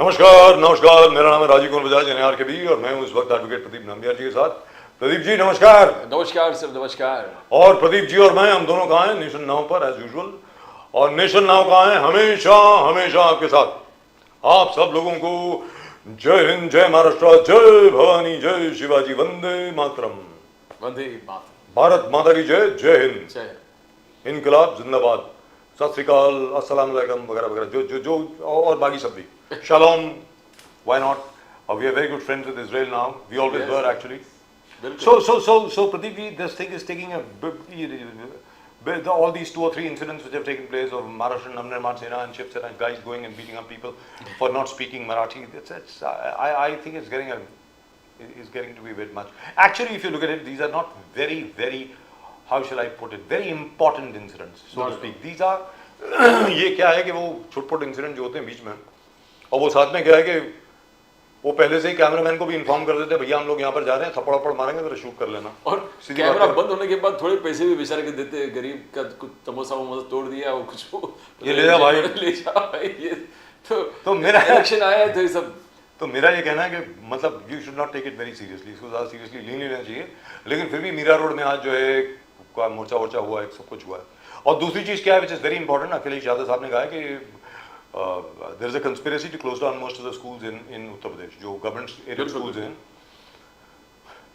नमस्कार नमस्कार, मेरा नाम है राजीव कुमार बजाज एनआर के भी और मैं हूं इस वक्त एडवोकेट प्रदीप नंबियार जी के साथ। प्रदीप जी नमस्कार। नमस्कार सर, नमस्कार। और प्रदीप जी और मैं, हम दोनों कहाँ हैं? नेशन नाउ पर एज यूजुअल। और नेशन नाउ कहाँ है? हमेशा हमेशा आपके साथ। आप सब लोगों को जय हिंद, जय महाराष्ट्र, जय भवानी, जय शिवाजी, वंदे मातरम। वंदे मातरम। भारत माता की जय, जय हिंद, जय। इनकलाब जिंदाबाद, सत श्री अकाल, अस्सलाम वालेकुम वगैरह वगैरह, जो जो जो और बाकी सब भी। Shalom, why not? We are very good friends with Israel now. We always Yes, were sir. actually. बिल्कुल। So Pradeep ji, this thing is taking all these 2 or 3 incidents which have taken place of Maharashtrian Navnirman Sena and Shiv Sena guys going and beating up people for not speaking Marathi. I think it's getting to be a bit much. Actually, if you look at it, these are not very, how shall I put it, very important incidents, so to speak. These are ये क्या है कि वो छोट-पोट incident जो होते हैं बीच में, और वो साथ में क्या है कि वो पहले से ही कैमरामैन को भी इन्फॉर्म कर देते हैं, भैया हम लोग यहाँ पर जा रहे हैं, थप्पड़-वप्पड़ मारेंगे तो शूट कर लेना। और कैमरा बंद होने के बाद थोड़े पैसे भी बेचारे के देते हैं, गरीब का कुछ समोसा वमोसा तोड़ दिया और कुछ ये ले जा भाई, ले जा भाई। ये तो मेरा इलेक्शन आया है तो ये सब, तो मेरा ये कहना है कि मतलब you should not take it very seriously, इसको ज़्यादा सीरियसली नहीं लेना चाहिए। लेकिन फिर भी मीरा रोड में आज जो है का मोर्चा वोर्चा हुआ है, सब कुछ हुआ है। और दूसरी चीज़ क्या है which is very important, Akhilesh Yadav साहब ने कहा है कि there is a conspiracy to close down most of the schools in Uttar Pradesh, जो गवर्नमेंट एडेड स्कूल्स हैं।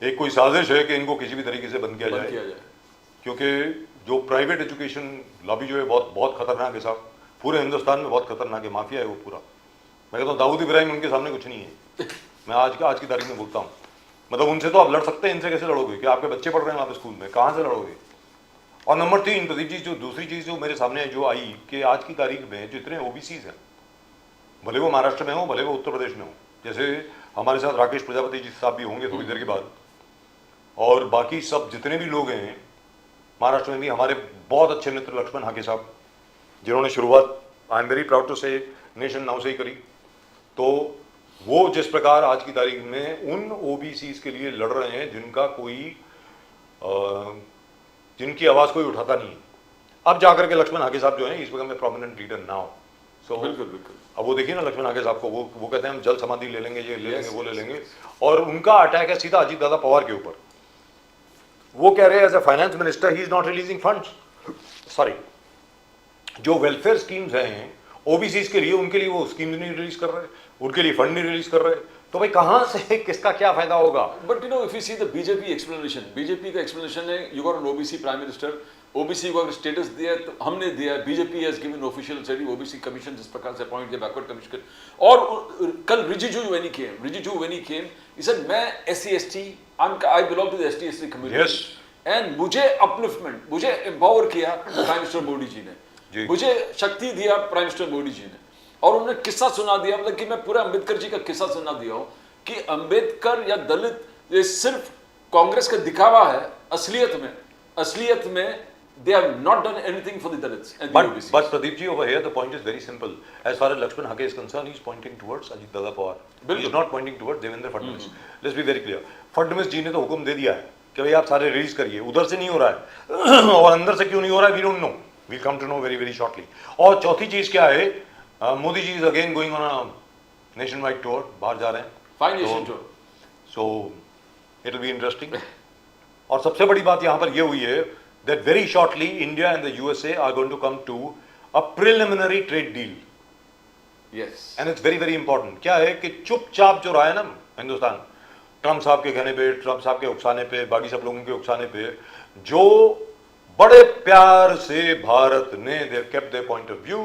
एक कोई साजिश है कि इनको किसी भी तरीके से बंद किया जाए, क्योंकि जो प्राइवेट एजुकेशन लॉबी जो है बहुत बहुत खतरनाक है साहब, पूरे हिंदुस्तान में बहुत खतरनाक है, माफिया है वो पूरा। मैं कहता हूँ दाऊद इब्राहिम उनके सामने कुछ नहीं है। मैं आज की तारीख में बोलता हूँ, मतलब उनसे तो आप लड़ सकते हैं, इनसे कैसे लड़ोगे? कि आपके बच्चे पढ़ रहे हैं वहाँ पे स्कूल में, कहाँ से लड़ोगे? और नंबर 3 प्रदीप जी, जो दूसरी चीज़ जो मेरे सामने जो आई कि आज की तारीख में जितने ओबीसीज हैं, भले वो महाराष्ट्र में हो भले वो उत्तर प्रदेश में हो, जैसे हमारे साथ राकेश प्रजापति जी साहब भी होंगे थोड़ी देर के बाद, और बाकी सब जितने भी लोग हैं महाराष्ट्र में भी, हमारे बहुत अच्छे मित्र लक्ष्मण हाके साहब, जिन्होंने शुरुआत I am very proud to say nation now से ही करी। तो वो जिस प्रकार आज की तारीख में उन ओबीसीज के लिए लड़ रहे हैं जिनका कोई जिनकी आवाज़ कोई उठाता नहीं है, अब जाकर के लक्ष्मण हाके साहब जो हैं is become a prominent leader now. So बिल्कुल। अब वो देखिए ना लक्ष्मण हाके साहब को, वो कहते हैं हम जल समाधि ले लेंगे, ये ले लेंगे, वो ले लेंगे, और उनका अटैक है सीधा अजीत दादा पवार के ऊपर। वो कह रहे हैं as a finance minister he is not releasing funds, sorry, जो वेलफेयर स्कीम्स हैं ओबीसीज के लिए, उनके लिए वो स्कीम्स नहीं रिलीज कर रहे, उनके लिए फंड नहीं रिलीज कर रहे। तो भाई कहां से किसका क्या फायदा होगा? But you know if you see the BJP explanation, BJP का एक्सप्लेनेशन है you got an OBC prime minister, OBC को अगर स्टेटस दिया है तो हमने दिया है, BJP has given official study, OBC commission जिस प्रकार से अपॉइंट किया बैकवर्ड कमीशन। और कल Rijiju when he came he said मैं SC ST I belong to the ST ST community and मुझे अपलिफ्टमेंट, मुझे एम्पावर किया प्राइम मिनिस्टर मोदी जी ने, मुझे शक्ति दिया प्राइम मिनिस्टर मोदी जी ने। और उन्होंने किस्सा सुना दिया, मतलब कि मैं पूरा अंबेडकर जी का किस्सा सुना दिया हूं कि अंबेडकर या दलित ये सिर्फ कांग्रेस का दिखावा है, असलियत में they have not done anything for the Dalits and the OBCs. But Pradeep ji, over here the point is very simple. As far as Lakshman Hake is concerned, he is pointing towards Ajit Dada Pawar. He is not pointing towards Devendra Fadnavis. Let's be very clear. Fadnavis जी ने तो हुक्म दे दिया है कि भाई आप सारे release करिए, उधर से नहीं हो रहा है और अंदर से क्यों नहीं हो रहा है we don't know. We'll come to know very very shortly. और चौथी चीज क्या है, Modi ji is again going on a nationwide tour, बाहर जा रहे हैं, Fine nation tour. So it will be interesting. और सबसे बड़ी बात यहाँ पर ये हुई है that very shortly India and the USA are going to come to a preliminary trade deal. Yes. And it's very very important. क्या है कि चुपचाप जो रहा है ना हिंदुस्तान, ट्रम्प साहब के कहने पे, ट्रम्प साहब के उकसाने पे, बाकी सब लोगों के उकसाने पे, जो बड़े प्यार से भारत ने they kept their point of view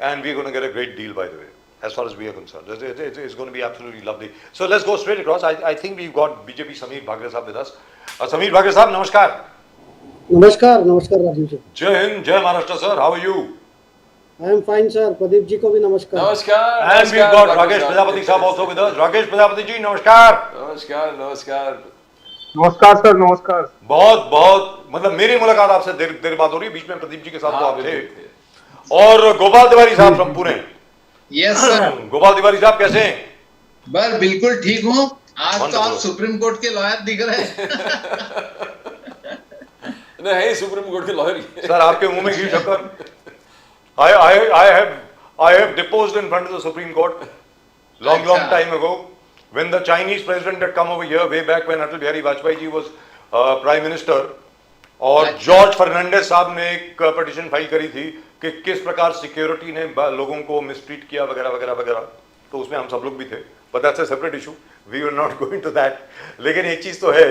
and we're going to get a great deal by the way. As far as we are concerned, it's going to be absolutely lovely. So let's go straight across. I think we've got BJP Sameer Bhagre साहब with us. Sameer Bhagre साहब नमस्कार। नमस्कार राजीव जी। जय हिंद, जय Maharashtra sir, how are you? I am fine sir. Pradeep ji को भी नमस्कार। नमस्कार। And we got Rakesh Prajapati साहब also with us. Rakesh Prajapati ji नमस्कार। नमस्कार सर, नमस्कार। बहुत मतलब मेरी मुलाकात आपसे देर बात हो रही है, बीच में प्रदीप जी के साथ तो आप थे, और गोपाल तिवारी साहब from Pune. Yes sir. Gopal Tiwari साहब कैसे हैं? बस बिल्कुल ठीक हूँ। आज तो आप सुप्रीम कोर्ट के लॉयर दिख रहे हैं। नहीं, सुप्रीम कोर्ट के लॉयर सर आपके मुंह में घी शक्कर। I have deposed in front of the Supreme Court long time ago, when the Chinese president had come over here way back when Atal Bihari Vajpayee ji was prime minister, और George Fernandes साहब ने एक petition file करी थी कि किस प्रकार security ने लोगों को मिसट्रीट किया वगैरह वगैरह वगैरह, तो उसमें हम सब लोग भी थे, but that's a separate issue, we will not go into that. लेकिन एक चीज तो है,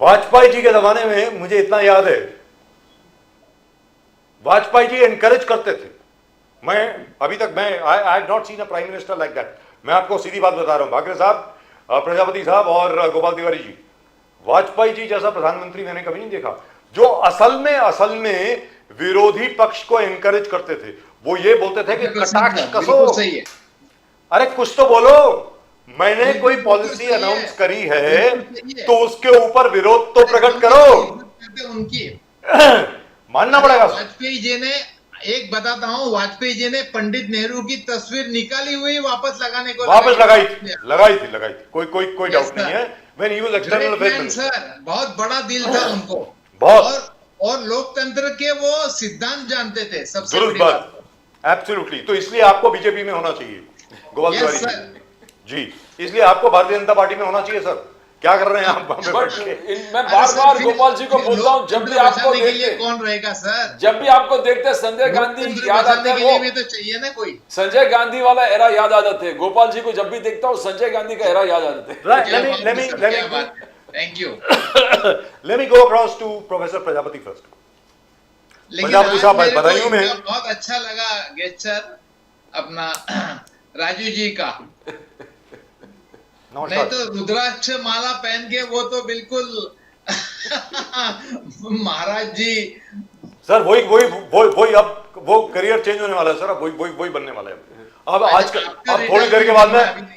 वाजपेयी जी के जमाने में मुझे इतना याद है, वाजपेयी जी एनकरेज करते थे। मैं अभी तक I have not seen a prime minister like that. मैं आपको सीधी बात बता रहा हूं, भाग्य साहब, प्रजापति साहब और गोपाल तिवारी जी, वाजपेयी जी जैसा प्रधानमंत्री मैंने कभी नहीं देखा, जो असल में विरोधी पक्ष को एनकरेज करते थे। वो ये बोलते थे कि कटाक्ष कसो, सही है। अरे कुछ तो बोलो, मैंने कोई पॉलिसी अनाउंस करी है तो उसके ऊपर विरोध तो प्रकट करो, उनकी मानना पड़ेगा। वाजपेयी जी ने, एक बताता हूँ, वाजपेयी जी ने पंडित नेहरू की तस्वीर निकाली हुई वापस लगाने को लगाई थी, कोई डाउट नहीं है। When he was external affairs minister, sir, बहुत बड़ा दिल था उनको, बहुत, और लोकतंत्र के वो सिद्धांत जानते थे, सबसे दुरुस्त बड़ी बात, बात। एब्सोल्युटली। तो इसलिए आपको बीजेपी में होना चाहिए गोपाल Yes, तिवारी sir. जी, इसलिए आपको भारतीय जनता पार्टी में होना चाहिए सर। क्या कर रहे हैं आप वहां पे बैठ के? मैं बार बार गोपाल जी को बोलता हूँ, जब भी आपको देखते, कौन रहेगा सर? जब भी आपको देखते संजय गांधी याद आते हैं, वो भी तो चाहिए ना कोई। संजय गांधी वाला एरा याद आ जाते हैं। गोपाल जी को जब भी देखता हूँ संजय गांधी का एरा याद आ जाते हैं। Right, let me thank you. let me go across to Professor Prajapati first. लेकिन प्रजापति आज साहब, मेरे को बधाइयों में इनका बहुत अच्छा लगा गेस्चर अपना राजू जी का। नहीं तो रुद्राक्ष माला पहन के वो तो बिल्कुल महाराज जी। सर वही अब वो करियर चेंज होने वाला है सर, अब वही बनने वाला है। अब आज अब थोड़ी देर के बाद में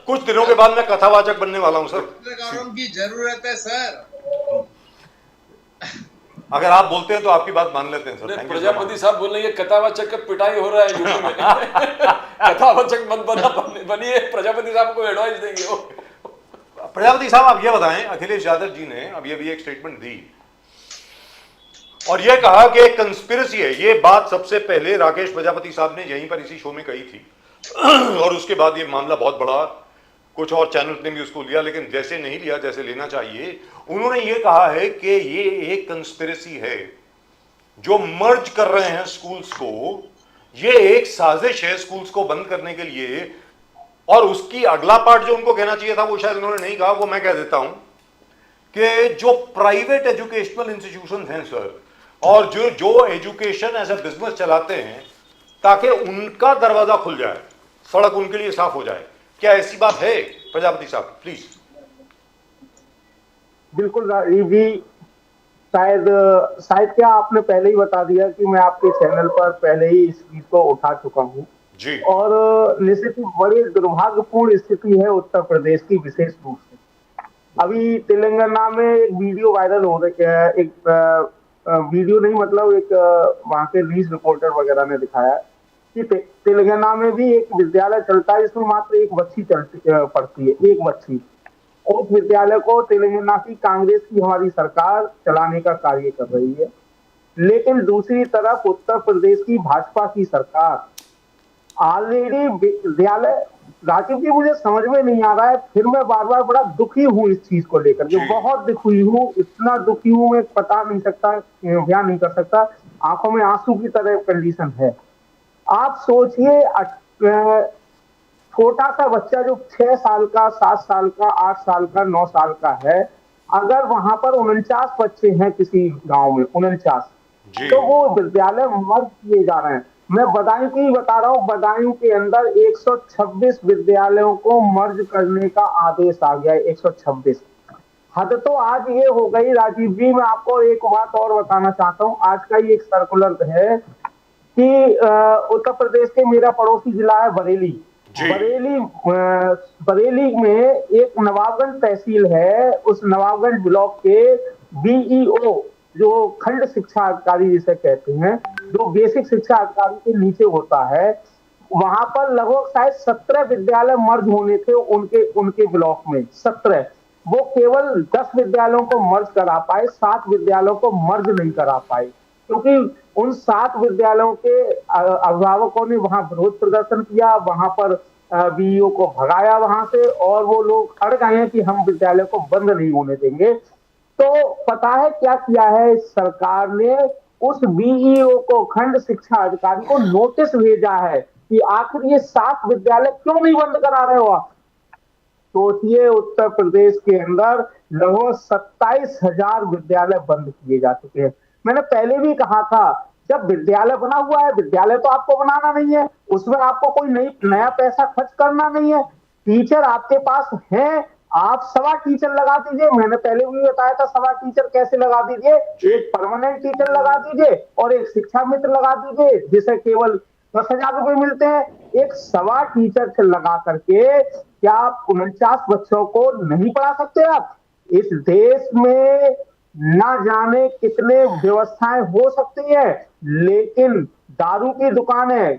कुछ दिनों के बाद मैं कथावाचक बनने वाला हूं सर। पत्रकारों की जरूरत है सर। अगर आप बोलते हैं तो आपकी बात मान लेते हैं sir. Thank you so much. Prajapati साहब बोल रहे हैं कथावाचक का पिटाई हो रहा है यूपी में। कथावाचक मत बनिए, प्रजापति साहब को एडवाइस देंगे वो। प्रजापति साहब आप ये बताएं, अखिलेश यादव जी ने अभी एक स्टेटमेंट दी और ये कहा कि एक कंस्पिरेसी है। ये बात सबसे पहले राकेश प्रजापति साहब ने यहीं पर इसी शो में कही थी और उसके बाद ये मामला बहुत बड़ा, कुछ और चैनल ने भी उसको लिया, लेकिन जैसे नहीं लिया जैसे लेना चाहिए। उन्होंने ये कहा है कि ये एक कंस्पिरेसी है, जो मर्ज कर रहे हैं स्कूल्स को, ये एक साजिश है स्कूल्स को बंद करने के लिए। और उसकी अगला पार्ट जो उनको कहना चाहिए था वो शायद उन्होंने नहीं कहा, वो मैं कह देता हूं कि जो प्राइवेट एजुकेशनल इंस्टीट्यूशन हैं सर, और जो एजुकेशन एज ए बिजनेस चलाते हैं, ताकि उनका दरवाजा खुल जाए, सड़क उनके लिए साफ हो जाए। क्या ऐसी बात है प्रजापति साहब? प्लीज। बिल्कुल राजीव जी, शायद क्या आपने पहले ही बता दिया कि मैं आपके चैनल पर पहले ही इस चीज को उठा चुका हूं जी। और निश्चित ही बड़ी दुर्भाग्यपूर्ण स्थिति है उत्तर प्रदेश की, विशेष रूप से अभी तेलंगाना में एक वीडियो वायरल हो रही है। एक वीडियो नहीं, मतलब एक वहां के न्यूज रिपोर्टर वगैरह ने दिखाया कि तेलंगाना में भी एक विद्यालय चलता है जिसमें मात्र एक बच्ची पढ़ती है, एक बच्ची। उस विद्यालय को तेलंगाना की कांग्रेस की हमारी सरकार चलाने का कार्य कर रही है, लेकिन दूसरी तरफ उत्तर प्रदेश की भाजपा की सरकार ऑलरेडी विद्यालय, राजीव जी मुझे समझ में नहीं आ रहा है, फिर मैं बार बार बड़ा दुखी हूँ इस चीज को लेकर, जो बहुत दुखी हूँ, इतना दुखी हूँ मैं बता नहीं सकता, बयान नहीं कर सकता। आंखों में आंसू की तरह कंडीशन है। आप सोचिए, छोटा सा बच्चा जो 6 साल का, 7 साल का, 8 साल का, 9 साल का है, अगर वहां पर 49 बच्चे हैं किसी गांव में, 49, तो वो विद्यालय मर्ज किए जा रहे हैं। मैं बदायूं की बता रहा हूँ, बदायूं के अंदर 126 विद्यालयों को मर्ज करने का आदेश आ गया है, 126। हद तो आज ये हो गई राजीव जी, मैं आपको एक बात और बताना चाहता हूँ। आज का ही एक सर्कुलर है कि उत्तर प्रदेश के मेरा पड़ोसी जिला है बरेली। बरेली में एक नवाबगंज तहसील है, उस नवाबगंज ब्लॉक के बीईओ, जो खंड शिक्षा अधिकारी जिसे कहते हैं, जो बेसिक शिक्षा अधिकारी के नीचे होता है, वहां पर लगभग शायद 17 विद्यालय मर्ज होने थे उनके ब्लॉक में, 17। वो केवल 10 विद्यालयों को मर्ज करा पाए, 7 विद्यालयों को मर्ज नहीं करा पाए, क्योंकि उन 7 विद्यालयों के अभिभावकों ने वहां विरोध प्रदर्शन किया, वहां पर बीईओ को भगाया वहां से, और वो लोग अड़ गए हैं कि हम विद्यालय को बंद नहीं होने देंगे। तो पता है क्या किया है इस सरकार ने? उस बीईओ को, खंड शिक्षा अधिकारी को, नोटिस भेजा है कि आखिर ये 7 विद्यालय क्यों नहीं बंद करा रहे हो आप। सोचिए, उत्तर प्रदेश के अंदर लगभग 27,000 विद्यालय बंद किए जा चुके हैं। मैंने पहले भी कहा था, जब विद्यालय बना हुआ है, विद्यालय तो आपको बनाना नहीं है, उसमें आपको कोई नया पैसा खर्च करना नहीं है, टीचर आपके पास है, आप सवा टीचर लगा दीजिए। मैंने पहले भी बताया था सवा टीचर कैसे लगा दीजिए, एक परमानेंट टीचर लगा दीजिए और एक शिक्षा मित्र लगा दीजिए जिसे केवल 10,000 रुपए मिलते हैं। एक सवा टीचर से लगा करके क्या आप 49 बच्चों को नहीं पढ़ा सकते? आप इस देश में ना जाने कितने व्यवस्थाएं हो सकती है, लेकिन दारू की दुकान है,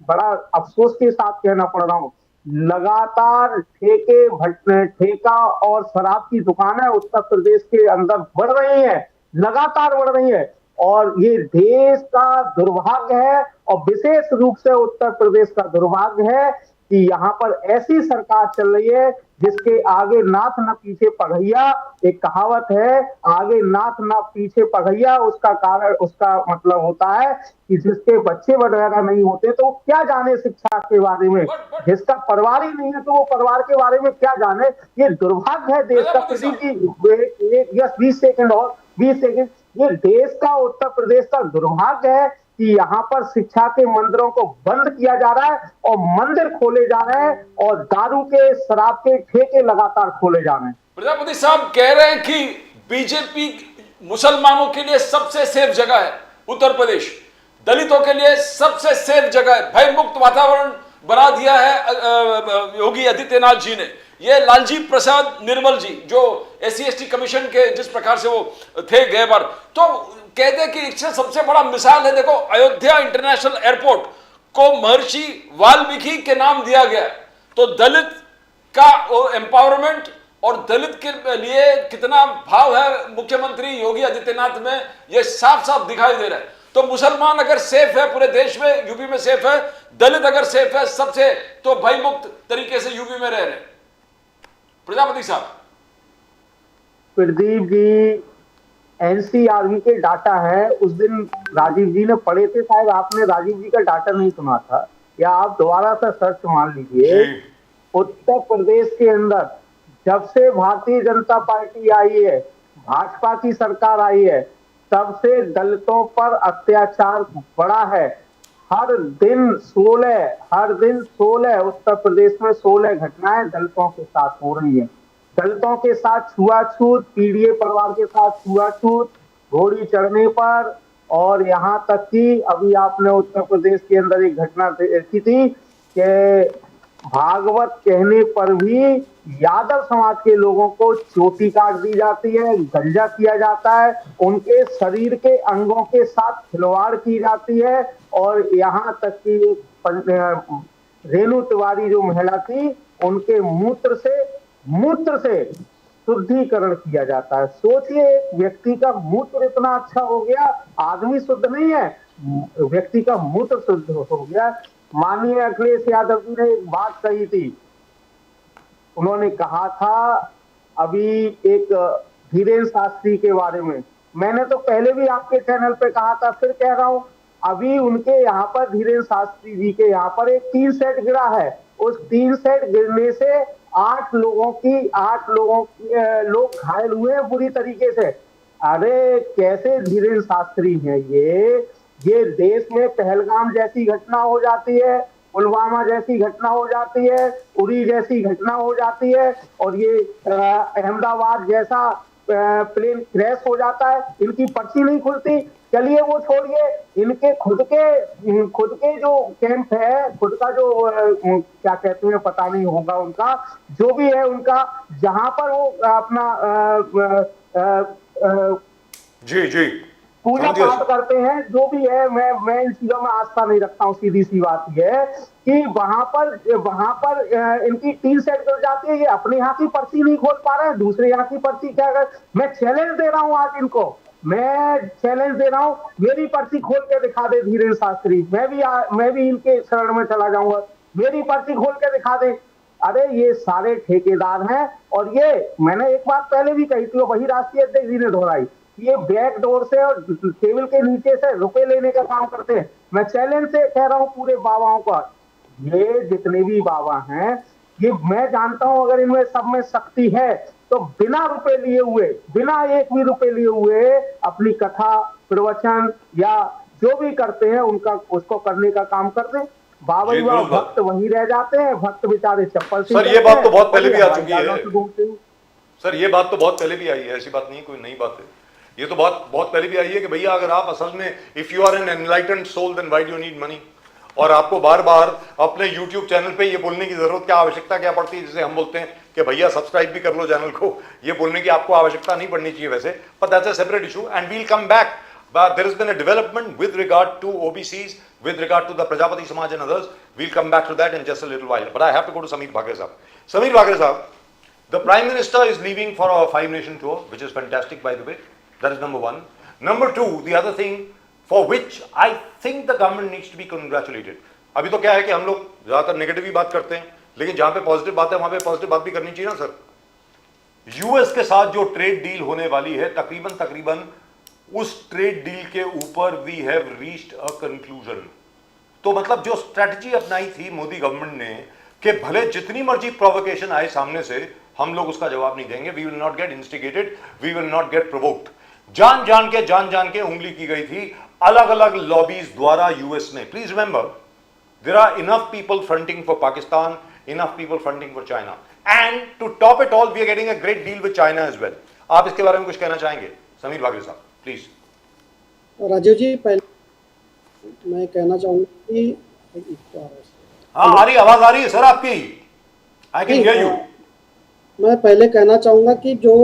बड़ा अफसोस के साथ कहना पड़ रहा हूं, लगातार ठेका और शराब की दुकानें उत्तर प्रदेश के अंदर बढ़ रही है, लगातार बढ़ रही है। और ये देश का दुर्भाग्य है, और विशेष रूप से उत्तर प्रदेश का दुर्भाग्य है कि यहाँ पर ऐसी सरकार चल रही है जिसके आगे नाथ न पीछे पगहिया। एक कहावत है, आगे नाथ न पीछे पगहिया, उसका कारण, उसका मतलब होता है कि जिसके बच्चे वगैरह नहीं होते तो क्या जाने शिक्षा के बारे में, जिसका परिवार ही नहीं है तो वो परिवार के बारे में क्या जाने। ये दुर्भाग्य है देश का। प्रदीप जी, 20 सेकंड और 20 सेकंड। ये देश का, उत्तर प्रदेश का दुर्भाग्य है कि यहाँ पर शिक्षा के मंदिरों को बंद किया जा रहा है और मंदिर खोले जा रहे हैं और दारू के, शराब के ठेके लगातार खोले जा रहे हैं। प्रजापति साहब कह रहे हैं कि बीजेपी मुसलमानों के लिए सबसे सेफ जगह है उत्तर प्रदेश, दलितों के लिए सबसे सेफ जगह है, भय मुक्त वातावरण बना दिया है योगी आदित्यनाथ जी ने। ये लालजी प्रसाद निर्मल जी जो SC/ST कमीशन के जिस प्रकार से वो थे गए बार, तो कहते हैं कि इससे सबसे बड़ा मिसाल है, देखो अयोध्या इंटरनेशनल एयरपोर्ट को महर्षि वाल्मीकि के नाम दिया गया, तो दलित का एम्पावरमेंट और दलित के लिए कितना भाव है मुख्यमंत्री योगी आदित्यनाथ में, यह साफ साफ दिखाई दे रहा है। तो मुसलमान अगर सेफ है पूरे देश में, यूपी में सेफ है, दलित अगर सेफ है सबसे, तो भय मुक्त तरीके से यूपी में रह रहे। प्रजापति साहब। प्रदीप जी, NCRB के डाटा है, उस दिन राजीव जी ने पढ़े थे, शायद आपने राजीव जी का डाटा नहीं सुना था, या आप दोबारा से सर्च मार लीजिए। उत्तर प्रदेश के अंदर जब से भारतीय जनता पार्टी आई है, भाजपा की सरकार आई है, तब से दलितों पर अत्याचार बढ़ा है। हर दिन 16 उत्तर प्रदेश में 16 घटनाएं दलितों के साथ हो रही है। दलितों के साथ छुआछूत, पीड़ित परिवार के साथ छुआछूत, घोड़ी चढ़ने पर, और यहाँ तक कि अभी आपने उत्तर प्रदेश के अंदर एक घटना देखी थी कि भागवत कहने पर भी यादव समाज के लोगों को चोटी काट दी जाती है, गंजा किया जाता है, उनके शरीर के अंगों के साथ खिलवाड़ की जाती है, और यहाँ तक कि रेणु तिवारी जो महिला थी, उनके मूत्र से शुद्धिकरण किया जाता है। सोचिए, व्यक्ति का मूत्र इतना अच्छा हो गया, आदमी शुद्ध नहीं है, व्यक्ति का मूत्र शुद्ध हो गया। माननीय अखिलेश यादव जी ने एक बात कही थी, उन्होंने कहा था अभी एक धीरेन्द्र शास्त्री के बारे में, मैंने तो पहले भी आपके चैनल पे कहा था, फिर कह रहा हूं, अभी उनके यहाँ पर, धीरेन्द्र शास्त्री जी के यहाँ पर एक टीन सेट गिरा है, उस टीन सेट गिरने से 8 लोग घायल हुए हैं बुरी तरीके से। अरे कैसे धीरेन्द्र शास्त्री हैं ये देश में पहलगाम जैसी घटना हो जाती है, पुलवामा जैसी घटना हो जाती है, उरी जैसी घटना हो जाती है, और ये अहमदाबाद जैसा प्लेन क्रैश हो जाता है, इनकी पर्ची नहीं खुलती। चलिए वो छोड़िए, इनके खुद के जो कैंप है, खुद का जो क्या कहते हैं पता नहीं होगा उनका, जो भी है उनका, जहां पर वो अपना जी पूजा पाठ करते हैं, जो भी है, मैं इन चीजों में आस्था नहीं रखता हूँ। सीधी सी बात यह है कि वहां पर इनकी टीम सेट कर जाती है, ये अपने यहाँ की पर्ची नहीं खोल पा रहे हैं, दूसरे यहाँ की पर्ची क्या कर। मैं चैलेंज दे रहा हूँ आज इनको, मैं चैलेंज दे रहा हूँ, मेरी पर्ची खोल के दिखा दे धीरेन्द्र शास्त्री, मैं भी इनके शरण में चला जाऊंगा। मेरी पर्ची खोल के दिखा दे। अरे ये सारे ठेकेदार हैं, और ये मैंने एक बात पहले भी कही थी, वही राष्ट्रीय अध्यक्ष जी ने दोहराई, ये बैक डोर से और टेबल के नीचे से रुपए लेने का काम करते हैं। मैं चैलेंज से कह रहा हूं पूरे बाबाओं का, ये जितने भी बाबा हैं, ये मैं जानता हूं अगर इनमें सब में शक्ति है तो बिना रुपए लिए हुए, बिना एक भी रुपए लिए हुए अपनी कथा प्रवचन या जो भी करते हैं उनका उसको करने का काम करते हैं। बाबा जी, जी बाबा बिल्कुल। भक्त वहीं रह जाते हैं, भक्त बेचारे चप्पल से सर, ये बात तो बहुत पहले भी आ चुकी है। ढूंढते हैं। सर, ये बात तो बहुत पहले भी आई है, ऐसी बात नहीं, कोई नई बात है। ये तो बात बहुत पहले भी आई है कि भैया अगर आप असल में if you are an enlightened soul then why do you need money. और आपको बार बार अपने यूट्यूब चैनल पे ये बोलने की जरूरत, क्या आवश्यकता क्या पड़ती है, जिसे हम बोलते हैं कि भैया सब्सक्राइब भी कर लो चैनल को, ये बोलने की आपको आवश्यकता नहीं पड़नी चाहिए वैसे, but that's a separate issue and we'll come back. But there has been a development with regard to OBCs, with regard to the Prajapati Samaj and others. We'll come back to that in just a little while. But I have to go to Sameer Bhagre Sahab. Sameer Bhagre Sahab, the Prime Minister is leaving for a 5-nation tour, which is fantastic by the way. That is number one. Number two, the other thing for which I think the government needs to be congratulated. अभी तो क्या है कि हम लोग ज्यादातर negative ही बात करते हैं, लेकिन जहां पे पॉजिटिव बात है वहां पे पॉजिटिव बात भी करनी चाहिए ना सर। यूएस के साथ जो ट्रेड डील होने वाली है, तकरीबन उस ट्रेड डील के ऊपर we have reached a conclusion. तो मतलब जो स्ट्रेटजी अपनाई थी मोदी गवर्नमेंट ने कि भले जितनी मर्जी प्रोवोकेशन आए सामने से, हम लोग उसका जवाब नहीं देंगे, we will not get instigated, we will not get provoked. जान जान के उंगली की गई थी अलग अलग लॉबीज द्वारा यूएस में। Please remember, there are enough people fronting for Pakistan, enough people fronting for China, and to top it all we are getting a great deal with China as well. आप इसके बारे में कुछ कहना चाहेंगे समीर भागरे साहब, प्लीज। राजीव जी, पहले मैं कहना चाहूंगा कि हाँ, आ रही आवाज आ रही है सर आपकी, आई कैन हियर यू। मैं पहले कहना चाहूंगा कि जो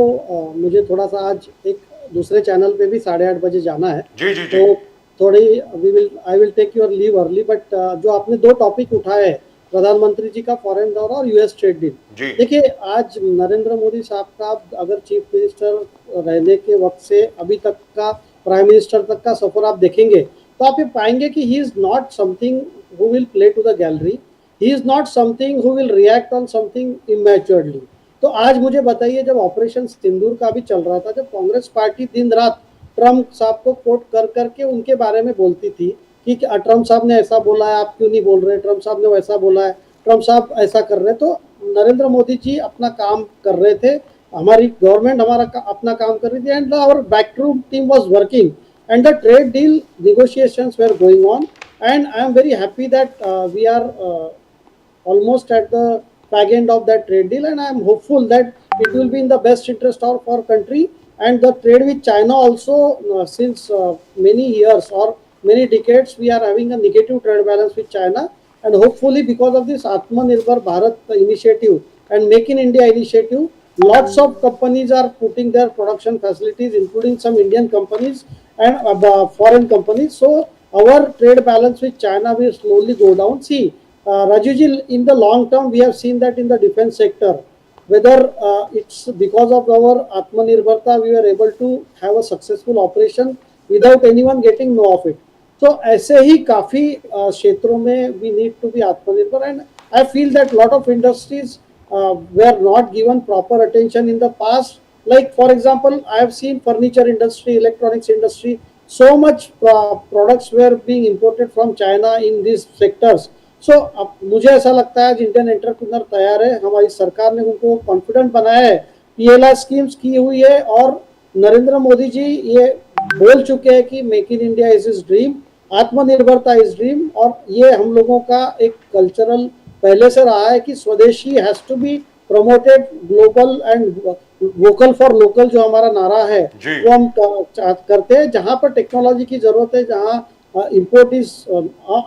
मुझे थोड़ा सा आज एक दूसरे चैनल पे भी 8:30 बजे जाना है, जी जी जी। तो थोड़ी I will take your leave early, but जो आपने दो टॉपिक उठाए, प्रधानमंत्री जी का फॉरेन दौरा और यूएस ट्रेड डील। देखिए, आज नरेंद्र मोदी साहब का अगर चीफ मिनिस्टर रहने के वक्त से अभी तक का प्राइम मिनिस्टर तक का सफर आप देखेंगे तो आप ये पाएंगे कि he is not something who will play to the gallery, he is not something who will react on something immaturely. तो आज मुझे बताइए, जब ऑपरेशन सिंदूर का भी चल रहा था, जब कांग्रेस पार्टी दिन रात ट्रम्प साहब को कोट कर करके उनके बारे में बोलती थी कि ट्रम्प साहब ने ऐसा बोला है, आप क्यों नहीं बोल रहे, ट्रम्प साहब ने वैसा बोला है, ट्रम्प साहब ऐसा कर रहे हैं, तो नरेंद्र मोदी जी अपना काम कर रहे थे, हमारी गवर्नमेंट अपना काम कर रही थी, and our backroom team was working and the trade deal negotiations were going on, and I am very happy that we are almost at the fag end of that trade deal, and I am hopeful that it will be in the best interest of our country. And the trade with China also, since many years or many decades, we are having a negative trade balance with China, and hopefully because of this Atmanirbhar Bharat initiative and Make in India initiative, lots of companies are putting their production facilities, including some Indian companies and foreign companies. So our trade balance with China will slowly go down. See, Rajiv ji, in the long term, we have seen that in the defense sector, whether it's because of our Atmanirbharta, we were able to have a successful operation without anyone getting know of it. So ऐसे ही काफी क्षेत्रों में we need to be Atmanirbhar, and I feel that lot of industries were not given proper attention in the past. Like for example, I have seen furniture industry, electronics industry, so much products were being imported from China in these sectors. So अब मुझे ऐसा लगता है आज Indian entrepreneur तैयार है, हमारी सरकार ने उनको कॉन्फिडेंट बनाया है, PLI स्कीम्स की हुई है, और नरेंद्र मोदी जी ये बोल चुके हैं कि make in India is his dream, आत्मनिर्भरता इज ड्रीम, और ये हम लोगों का एक कल्चरल पहले से रहा है कि स्वदेशी has to be promoted, global and vocal for local जो हमारा नारा है वो हम करते हैं। जहां पर टेक्नोलॉजी की जरूरत है, जहां import is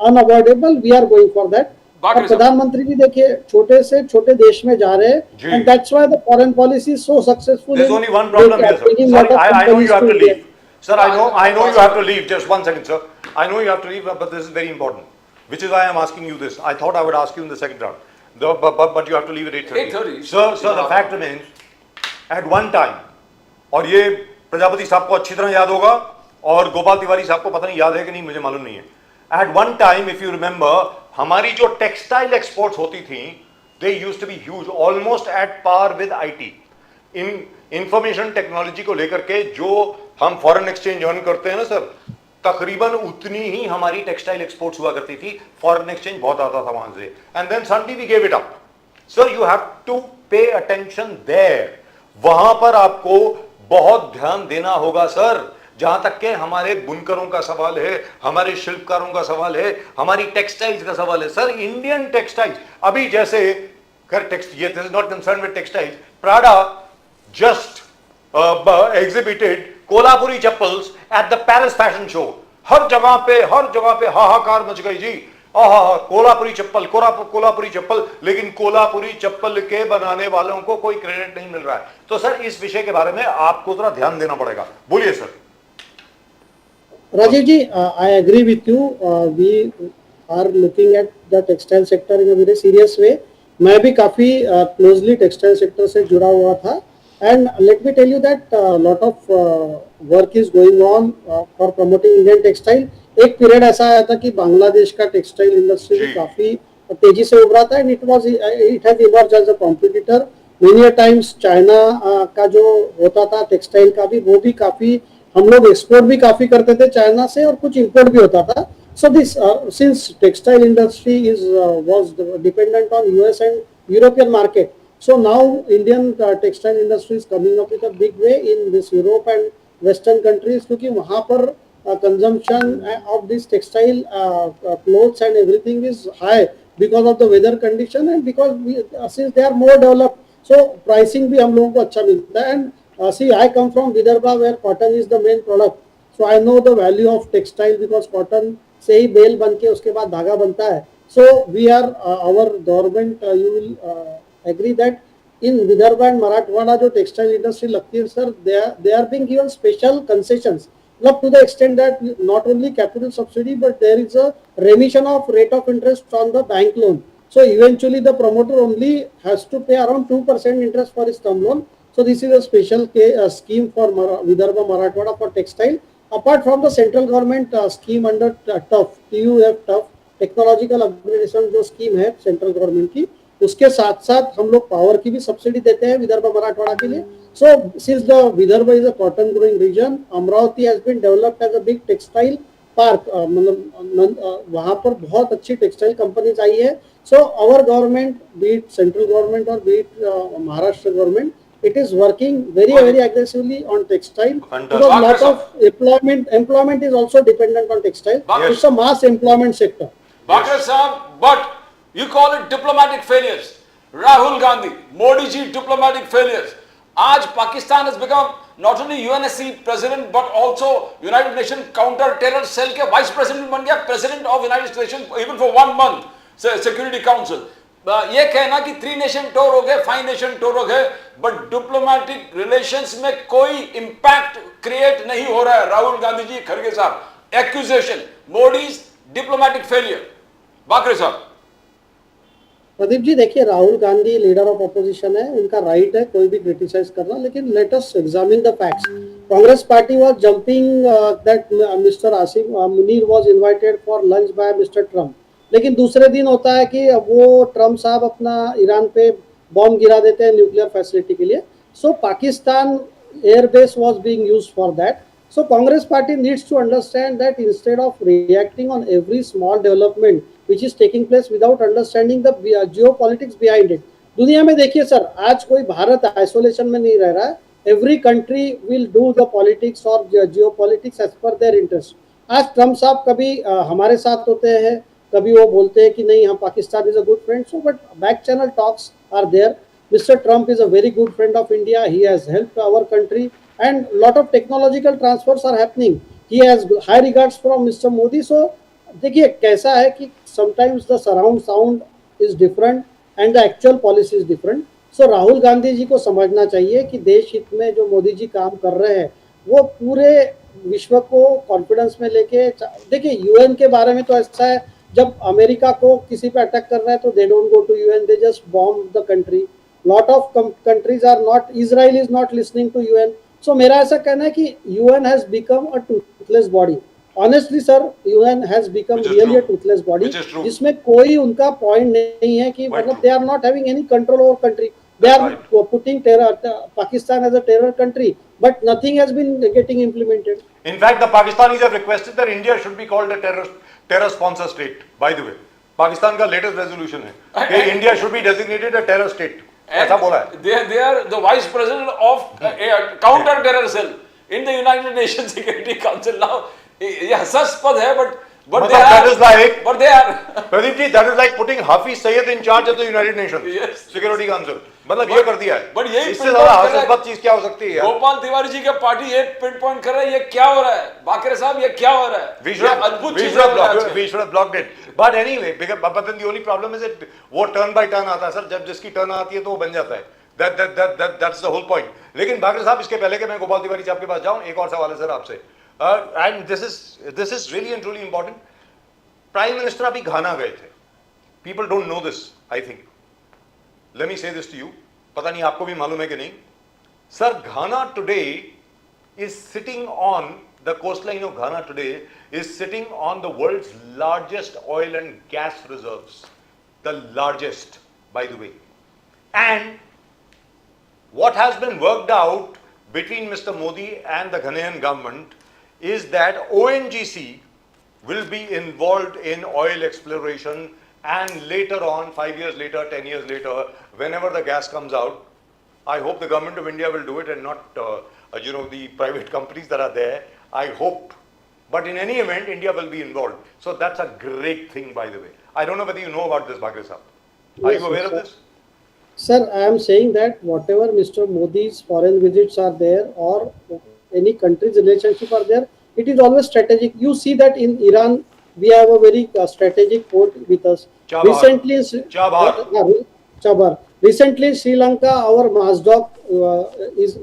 unavoidable, we are going for that. और प्रधानमंत्री जी देखिए छोटे से छोटे देश में जा रहे हैं, and that's why the foreign policy is so successful. There's only one problem here, sir. Sorry, I know you have to leave. Sir, I know you have to leave. Just 1 second, sir. I know you have to leave, but this is very important, which is why I am asking you this. I thought I would ask you in the second round, but you have to leave at 8:30. Sir, the fact remains, at one time, और ये प्रजापति साहब को अच्छी तरह याद होगा और गोपाल तिवारी साहब को पता नहीं याद है कि नहीं, मुझे मालूम नहीं है। At one time, if you remember, हमारी जो टेक्सटाइल एक्सपोर्ट्स होती थी, they used to be huge, almost at par with IT. इन इंफॉर्मेशन टेक्नोलॉजी को लेकर के जो हम फॉरेन एक्सचेंज अर्न करते हैं ना सर, तकरीबन उतनी ही हमारी टेक्सटाइल एक्सपोर्ट्स हुआ करती थी। फॉरेन एक्सचेंज बहुत आता था वहां से, and then suddenly we gave it up. Sir you have to pay attention there, वहां पर आपको बहुत ध्यान देना होगा सर। जहां तक के हमारे बुनकरों का सवाल है, हमारे शिल्पकारों का सवाल है, हमारी टेक्सटाइल्स का सवाल है सर, इंडियन टेक्सटाइल्स अभी जैसे ये this is not concern with textiles, Prada just exhibited Kolhapuri chappals at the Paris fashion show. हर जगह पे हाहाकार मच गई जी, कोल्हापुरी चप्पल, लेकिन कोल्हापुरी चप्पल के बनाने वालों को कोई क्रेडिट नहीं मिल रहा है। तो सर इस विषय के बारे में आपको थोड़ा ध्यान देना पड़ेगा। बोलिए sir. Rajiv ji, I agree with you. We are looking at the textile sector in a very serious way. मैं भी काफी क्लोजली टेक्सटाइल सेक्टर से जुड़ा हुआ था, and let me tell you that lot of work is going on for promoting Indian textile. एक period ऐसा आया था कि बांग्लादेश का टेक्सटाइल इंडस्ट्री भी काफी तेजी से उभरा था, and it has emerge as a competitor. Many times China का जो होता था टेक्सटाइल का भी, वो भी काफी, हम लोग एक्सपोर्ट भी काफी करते थे चाइना से और कुछ इंपोर्ट भी होता था। So this since textile industry is was dependent on US and European market, so now Indian textile industry is coming up with a big way in this Europe and Western countries, क्योंकि वहाँ पर consumption of this textile clothes and everything is high because of the weather condition, and because since they are more developed, so pricing भी हम लोगों को अच्छा मिलता है। And see, I come from Vidarbha where cotton is the main product, so I know the value of textile because cotton से ही bell बन के उसके बाद धागा बनता है। So we are our government, you will agree that in Vidarbha and Marathwada जो textile industry लगती है sir, they are being given special concessions, up to the extent that not only capital subsidy but there is a remission of rate of interest on the bank loan. So eventually the promoter only has to pay around 2% interest for his term loan. So this is a special scheme for Vidarbha Marathwada for textile. Apart from the central government scheme under TUF, technological upgradation जो scheme है central government की, उसके साथ साथ हम लोग power की भी सब्सिडी देते हैं विदर्भ मराठवाड़ा के लिए। So since the Vidarbha is a cotton growing region, Amravati has been developed as a big textile park, मतलब वहां पर बहुत अच्छी टेक्सटाइल कंपनीज आई है। So our government, be it central government और be it Maharashtra government, it is working very aggressively on textile, because lot of employment is also dependent on textile. It's a mass employment sector. Bakre Sahab, but you call it diplomatic failures. Rahul Gandhi, Modi ji, diplomatic failures. Aaj Pakistan has become not only UNSC president but also United Nations counter terror cell के vice president बन गया, president of United Nations even for 1 month Security Council. ये कहना कि 3 nation tour हो गए, 5 nation tour हो गए, बट डिप्लोमेटिक रिलेशंस में कोई इंपैक्ट क्रिएट नहीं हो रहा है। राहुल गांधी जी, खड़गे साहब, accusation Modi's diplomatic failure. Bakre साहब। प्रदीप जी देखिए, Rahul Gandhi leader of opposition है, उनका राइट है कोई भी क्रिटिसाइज करना, लेकिन let us examine the facts. Congress party was jumping that mister Asif Munir was invited for lunch by mister Trump, लेकिन दूसरे दिन होता है कि वो ट्रम्प साहब अपना ईरान पे बॉम्ब गिरा देते हैं न्यूक्लियर फैसिलिटी के लिए। So Pakistan airbase was being used for that. So Congress party needs to understand that instead of reacting on every small development which is taking place without understanding the geopolitics behind it. दुनिया में देखिए sir, आज कोई Bharat isolation में नहीं रह रहा है। Every country will do the politics और geopolitics as per their interest. आज ट्रम्प साहब कभी हमारे साथ होते हैं, कभी वो बोलते हैं कि नहीं हम Pakistan is a good friend, so but back channel talks are there. Mister Trump is a very good friend of India, he has helped our country and lot of technological transfers are happening, he has high regards from mister Modi. So देखिए कैसा है कि sometimes the surround sound is different and the actual policy is different. So Rahul Gandhi जी को समझना चाहिए कि देश हित में जो मोदी जी काम कर रहे हैं वो पूरे विश्व को कॉन्फिडेंस में लेके, देखिए यूएन के बारे में तो ऐसा है, जब अमेरिका को किसी पे अटैक कर रहा है तो they don't go to UN, they just bomb the country. Lot of countries are not, Israel is not listening to UN. So मेरा ऐसा कहना है कि UN has become a toothless body, honestly sir, UN has become Which is really a true. Toothless body, Which is true. जिसमें कोई उनका point नहीं है कि Quite मतलब true. They are not having any control over country, they That's are right. Putting terror Pakistan as a terror country, but nothing has been getting implemented. In fact, the Pakistanis have requested that India should be called a terror sponsor state. By the way, Pakistan का latest resolution है कि India should be designated a terror state. ऐसा बोला है. They are the vice president of counter terror cell in the United Nations Security Council now. ये हास्यास्पद है, but they that is like, but they are Pradeep ji, that is like putting Hafiz Saeed in charge of the United Nations Yes. Security Council. मतलब ये कर दिया है. but यही इससे pinpoint ज्यादा कर रहा है- हास्यास्पद चीज क्या हो सकती है यार? गोपाल तिवारी जी का पार्टी ये पिन पॉइंट कर रहा है, ये क्या हो रहा है बाकरे साहब, ये क्या हो रहा है? We ये should अद्भुत we चीज should have है blocked आज it. के। We should have blocked it. But anyway, but then the only problem is that वो turn by turn आता है सर. जब जिसकी turn आती है तो वो बन जाता है. That's the whole point. लेकिन बाकरे साहब, इसके पहले कि मैं गोपाल तिवारी साहब के पास जाऊं, एक और सवाल है सर आपसे. And this is really and truly important. Prime minister अभी घाना गए थे. People don't know this, I think. Let me say this to you. पता नहीं आपको भी मालूम है कि नहीं. Sir, Ghana today is sitting on the coastline of Ghana today is sitting on the world's largest oil and gas reserves. The largest, by the way. And what has been worked out between Mr. Modi and the Ghanaian government is that ONGC will be involved in oil exploration, and later on, 5 years later, 10 years later, whenever the gas comes out, I hope the government of India will do it and not the private companies that are there. I hope. But in any event, India will be involved. So that's a great thing, by the way. I don't know whether you know about this, Bakri Sahab. Are Yes, you aware yes, of sir. this? Sir, I am saying that whatever Mr. Modi's foreign visits are there, or any country's relationship are there, it is always strategic. You see that in Iran, we have a very strategic port with us. Chabahar. Recently, Chabahar. Recently, Sri Lanka, our Masdok,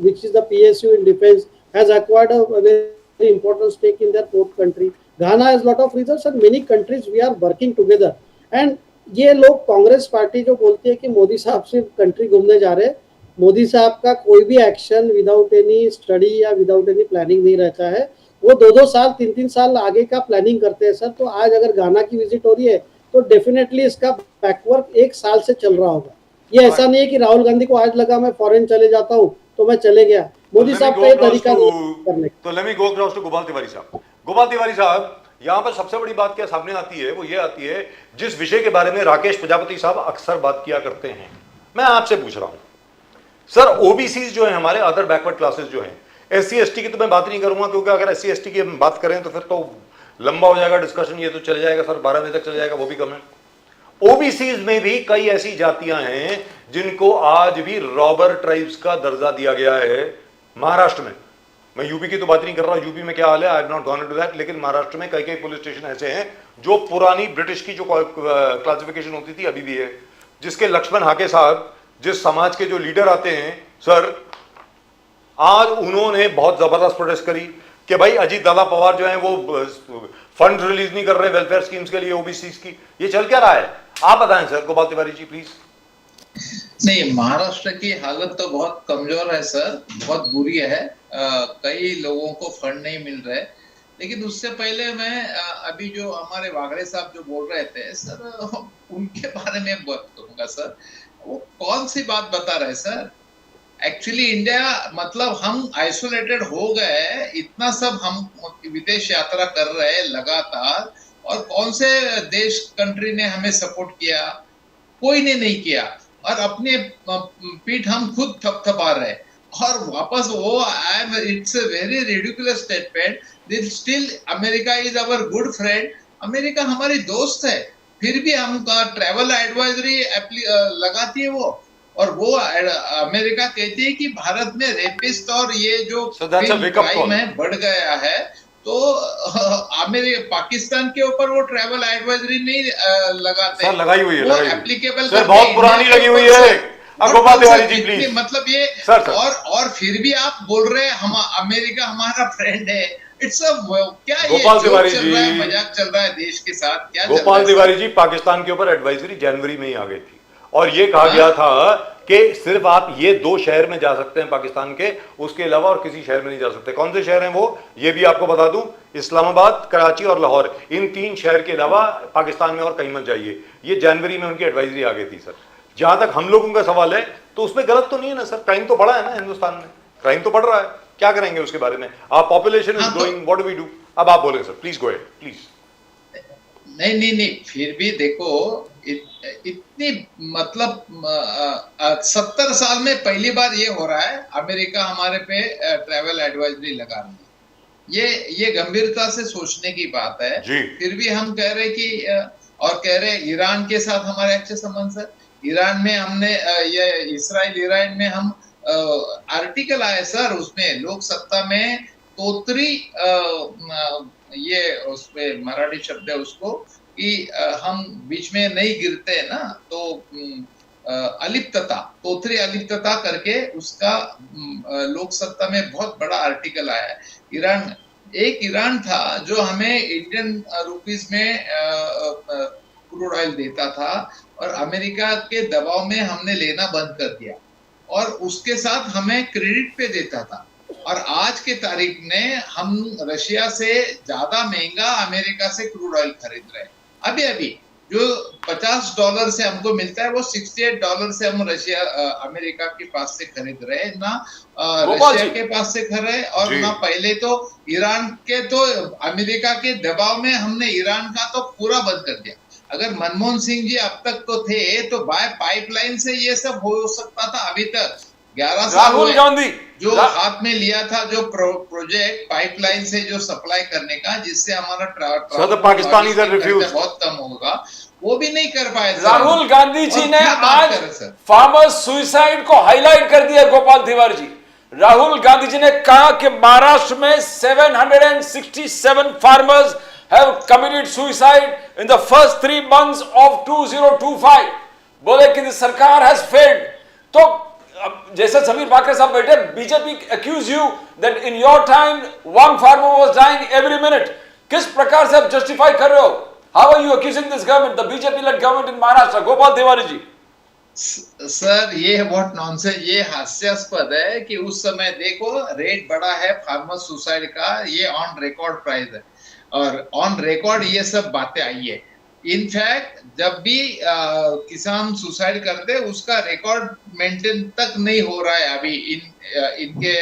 which is the PSU in defense, has acquired a very important stake in their port country. Ghana has lot of reserves, and many countries we are working together. And ये लोग Congress party जो बोलती है कि मोदी साहब सिर्फ country घूमने जा रहे हैं, मोदी साहब का कोई भी एक्शन विदाउट एनी स्टडी या विदाउट एनी प्लानिंग नहीं रहता है. वो 2-2 साल 3-3 साल आगे का प्लानिंग करते हैं सर. तो आज अगर गाना की विजिट हो रही है तो डेफिनेटली इसका बैकवर्क 1 साल से चल रहा होगा. ये ऐसा नहीं है कि राहुल गांधी को आज लगा मैं फॉरेन चले जाता हूँ तो मैं चले गया. मोदी साहब का ये तरीका करने. तो let me go across to Gopal Tiwari साहब. गोपाल तिवारी साहब, यहाँ पर सबसे बड़ी बात क्या सामने आती है, वो ये आती है जिस विषय के बारे में राकेश प्रजापति साहब अक्सर बात किया करते हैं. मैं आपसे पूछ रहा हूं सर, ओबीसी जो है हमारे, अदर बैकवर्ड क्लासेस जो हैं, SC ST की तो मैं बात नहीं करूंगा, क्योंकि अगर SC ST की हम बात करें तो फिर तो लंबा हो जाएगा डिस्कशन. ये तो चल जाएगा सर, 12 बजे तक चल जाएगा, वो भी कम है. ओबीसी में भी कई ऐसी जातियां हैं जिनको आज भी रॉबर ट्राइब्स का दर्जा दिया गया है महाराष्ट्र में. मैं यूपी की तो बात नहीं कर रहा, यूपी में क्या हाल है, I have not gone into that. लेकिन महाराष्ट्र में कई कई पुलिस स्टेशन ऐसे हैं जो पुरानी ब्रिटिश की जो क्लासिफिकेशन होती थी अभी भी है, जिसके लक्ष्मण हाके साहब, जिस समाज के जो लीडर आते हैं सर, आज उन्होंने बहुत जबरदस्त प्रोटेस्ट करी कि भाई अजीत दादा पवार जो है वो फंड रिलीज नहीं कर रहे वेलफेयर स्कीम्स के लिए ओबीसी की. ये चल क्या रहा है, आप बताएं सर, गोपाल तिवारी जी प्लीज. नहीं, महाराष्ट्र की हालत तो बहुत कमजोर है सर, बहुत बुरी है. कई लोगों को फंड नहीं मिल रहे. लेकिन उससे पहले मैं अभी जो हमारे वागड़े साहब जो बोल रहे थे सर, उनके बारे में बताऊंगा सर. वो कौन सी बात बता रहे सर. एक्चुअली इंडिया, मतलब हम आइसोलेटेड हो गए, इतना सब हम विदेश यात्रा कर रहे हैं लगातार, और कौन से देश कंट्री ने हमें सपोर्ट किया? कोई ने नहीं किया. और अपने पीठ हम खुद थपथपा रहे हैं. और वापस वो it's a very ridiculous statement. Still America is our good friend. America हमारी दोस्त है, फिर भी हमका ट्रैवल एडवाइजरी लगाती है वो. और वो अमेरिका कहती है कि भारत में रेपिस्ट और ये जो क्राइम है बढ़ गया है, तो मेरे पाकिस्तान के ऊपर वो ट्रैवल एडवाइजरी नहीं लगाते. सर लगाई हुई है, वो एप्लीकेबल सर बहुत पुरानी लगी हुई है. गोपाल तिवारी जी प्लीज. मतलब ये सर. और फिर भी आप बोल रहे हैं हम अमेरिका हमारा फ्रेंड है. इट्स अ क्या गोपाल तिवारी जी, मजाक चल रहा है देश के साथ क्या? गोपाल तिवारी जी, पाकिस्तान के ऊपर एडवाइजरी जनवरी में ही आ गई थी और ये कहा गया था कि सिर्फ आप ये 2 शहर में जा सकते हैं पाकिस्तान के, उसके अलावा और किसी शहर में नहीं जा सकते। कौन से शहर हैं वो, ये भी आपको बता दूं, इस्लामाबाद, कराची और लाहौर, इन 3 शहर के अलावा पाकिस्तान में और कहीं मत जाइए। ये जनवरी में उनकी एडवाइजरी आ गई थी सर। जहां तक हम लोगों का सवाल है तो उसमें गलत तो नहीं है ना सर, क्राइम तो बढ़ा है ना हिंदुस्तान में, क्राइम तो बढ़ रहा है, क्या करेंगे उसके बारे में? आप population is growing, what do we do? अब आप बोलें sir, please go ahead please. नहीं, फिर भी देखो इतनी मतलब 70 साल में पहली बार ये हो रहा है, अमेरिका हमारे पे ट्रैवल एडवाइजरी लगा रही है। ये गंभीरता से सोचने की बात है। फिर भी हम कह रहे कि और कह रहे ईरान के साथ हमारे अच्छे संबंध है। ईरान में हमने ये इसराइल ईरान में हम आर्टिकल आए सर, उसमें लोक सत्ता में तोत्री ये उसमें मराठी शब्द है उसको कि हम बीच में नहीं गिरते ना, तो अलिप्तता, तोत्री अलिप्तता करके उसका लोक सत्ता में बहुत बड़ा आर्टिकल आया है। ईरान था जो हमें इंडियन रुपीस में क्रूड ऑयल देता था और अमेरिका के दबाव में हमने लेना बंद कर दिया और उसके साथ हमें क्रेडिट पे देता था। और आज के तारीख में हम रशिया से ज्यादा महंगा अमेरिका से क्रूड ऑयल खरीद रहे हैं। अभी जो $50 से हमको मिलता है वो $68 से हम रशिया अमेरिका के पास से खरीद रहे हैं, ना रशिया के पास से खरीद रहे, और ना पहले तो ईरान के, तो अमेरिका के दबाव में हमने ईरान का तो पूरा बंद कर दिया। अगर मनमोहन सिंह जी अब तक तो थे तो बाय पाइपलाइन से ये सब हो सकता था। अभी तक 11 साल राहुल गांधी जो हाथ में लिया था जो प्रोजेक्ट पाइपलाइन से जो सप्लाई करने का, जिससे हमारा पाकिस्तानी बहुत कम होगा, वो भी नहीं कर पाए। राहुल गांधी जी ने आज फार्मर्स सुसाइड को हाईलाइट कर दिया। गोपाल तिवारी जी, राहुल गांधी जी ने कहा कि महाराष्ट्र में 767 farmers have committed suicide in the first 3 months of 2025। बोले कि सरकार has failed। तो जैसे समीर बाकरे साहब बैठे, BJP accuse you that in your time one farmer was dying every minute। किस प्रकार से आप जस्टिफाई कर रहे हो? How are you accusing this government, the BJP-led government in Maharashtra? Gopal Tiwari ji sir, ये बहुत नॉनसेंस, ये हास्यास्पद है कि उस समय देखो रेट बढ़ा है फार्मर सुसाइड का, ये ऑन रिकॉर्ड प्राइस है और ऑन रिकॉर्ड ये सब बातें आई है। इनफैक्ट जब भी किसान सुसाइड करते उसका रिकॉर्ड मेंटेन तक नहीं हो रहा है अभी इनके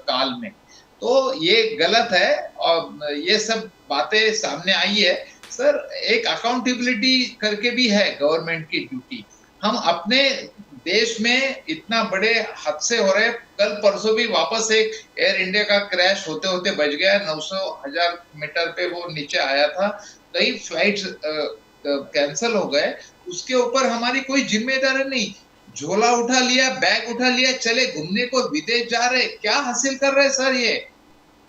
काल में, तो ये गलत है और ये सब बातें सामने आई है। सर, एक अकाउंटेबिलिटी करके भी है गवर्नमेंट की ड्यूटी। हम अपने देश में इतना बड़े हादसे हो रहे, कल परसों भी वापस एक एयर इंडिया का क्रैश होते होते बच गया, 900,000 मीटर पे वो नीचे आया था, कई फ्लाइट्स कैंसिल हो गए, उसके ऊपर हमारी कोई जिम्मेदारी नहीं। झोला उठा लिया, बैग उठा लिया, चले घूमने को विदेश जा रहे, क्या हासिल कर रहे सर? ये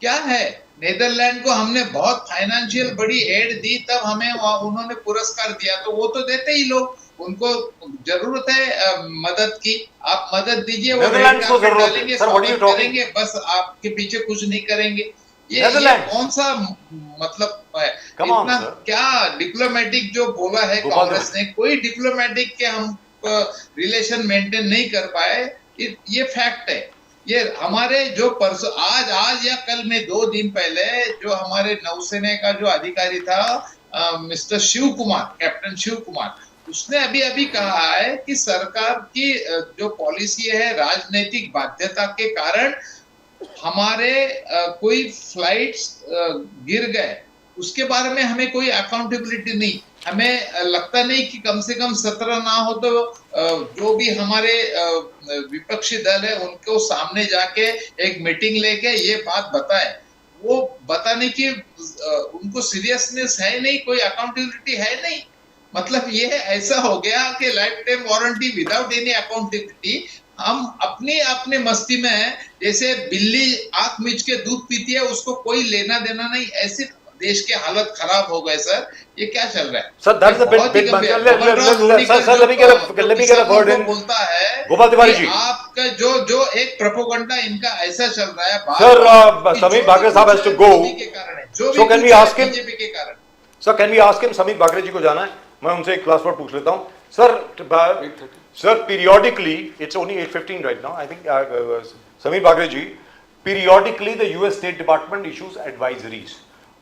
क्या है? नेदरलैंड को हमने बहुत फाइनेंशियल बड़ी एड दी, तब हमें उन्होंने पुरस्कार दिया, तो वो तो देते ही लोग, उनको जरूरत है मदद की, आप मदद दीजिए, वो डालेंगे, करेंगे, बस आपके पीछे कुछ नहीं करेंगे। ये कौन सा मतलब है? इतना क्या डिप्लोमेटिक जो बोला है कांग्रेस ने, कोई डिप्लोमेटिक के हम रिलेशन मेंटेन नहीं कर पाए, ये फैक्ट है। ये हमारे जो परसों आज या कल में 2 दिन पहले जो हमारे नौसेना का जो अधिकारी था मिस्टर शिव कुमार, कैप्टन शिव कुमार, उसने अभी कहा है कि सरकार की जो पॉलिसी है राजनीतिक बाध्यता के कारण हमारे कोई फ्लाइट्स गिर गए, उसके बारे में हमें कोई अकाउंटेबिलिटी नहीं। हमें लगता नहीं कि कम से कम 17 ना हो तो जो भी हमारे विपक्षी दल है उनको सामने जाके एक मीटिंग लेके ये बात बताए। वो बताने की उनको सीरियसनेस है नहीं, कोई अकाउंटेबिलिटी है नहीं। मतलब ये ऐसा हो गया कि life time warranty without any accountability. हम अपने मस्ती में है, जैसे बिल्ली आंख मीच के दूध पीती है, उसको कोई लेना देना नहीं। ऐसे देश के हालत खराब हो गए सर, ये क्या चल रहा है sir? That's a big sir let me get a word in. बोलता है गोपाल तिवारी जी, आपका जो एक प्रोपेगेंडा इनका ऐसा चल रहा है सर, समीर बाकरे साहब has to go, so can we ask him, BJP के कारण। Sir can we ask him? Sameer Bakre ji को जाना है, मैं उनसे एक क्लास वर्ड पूछ लेता हूं। Sir Sir, periodically, it's only 8:15 right now. I think Samir Bagre ji, periodically the US State Department issues advisories.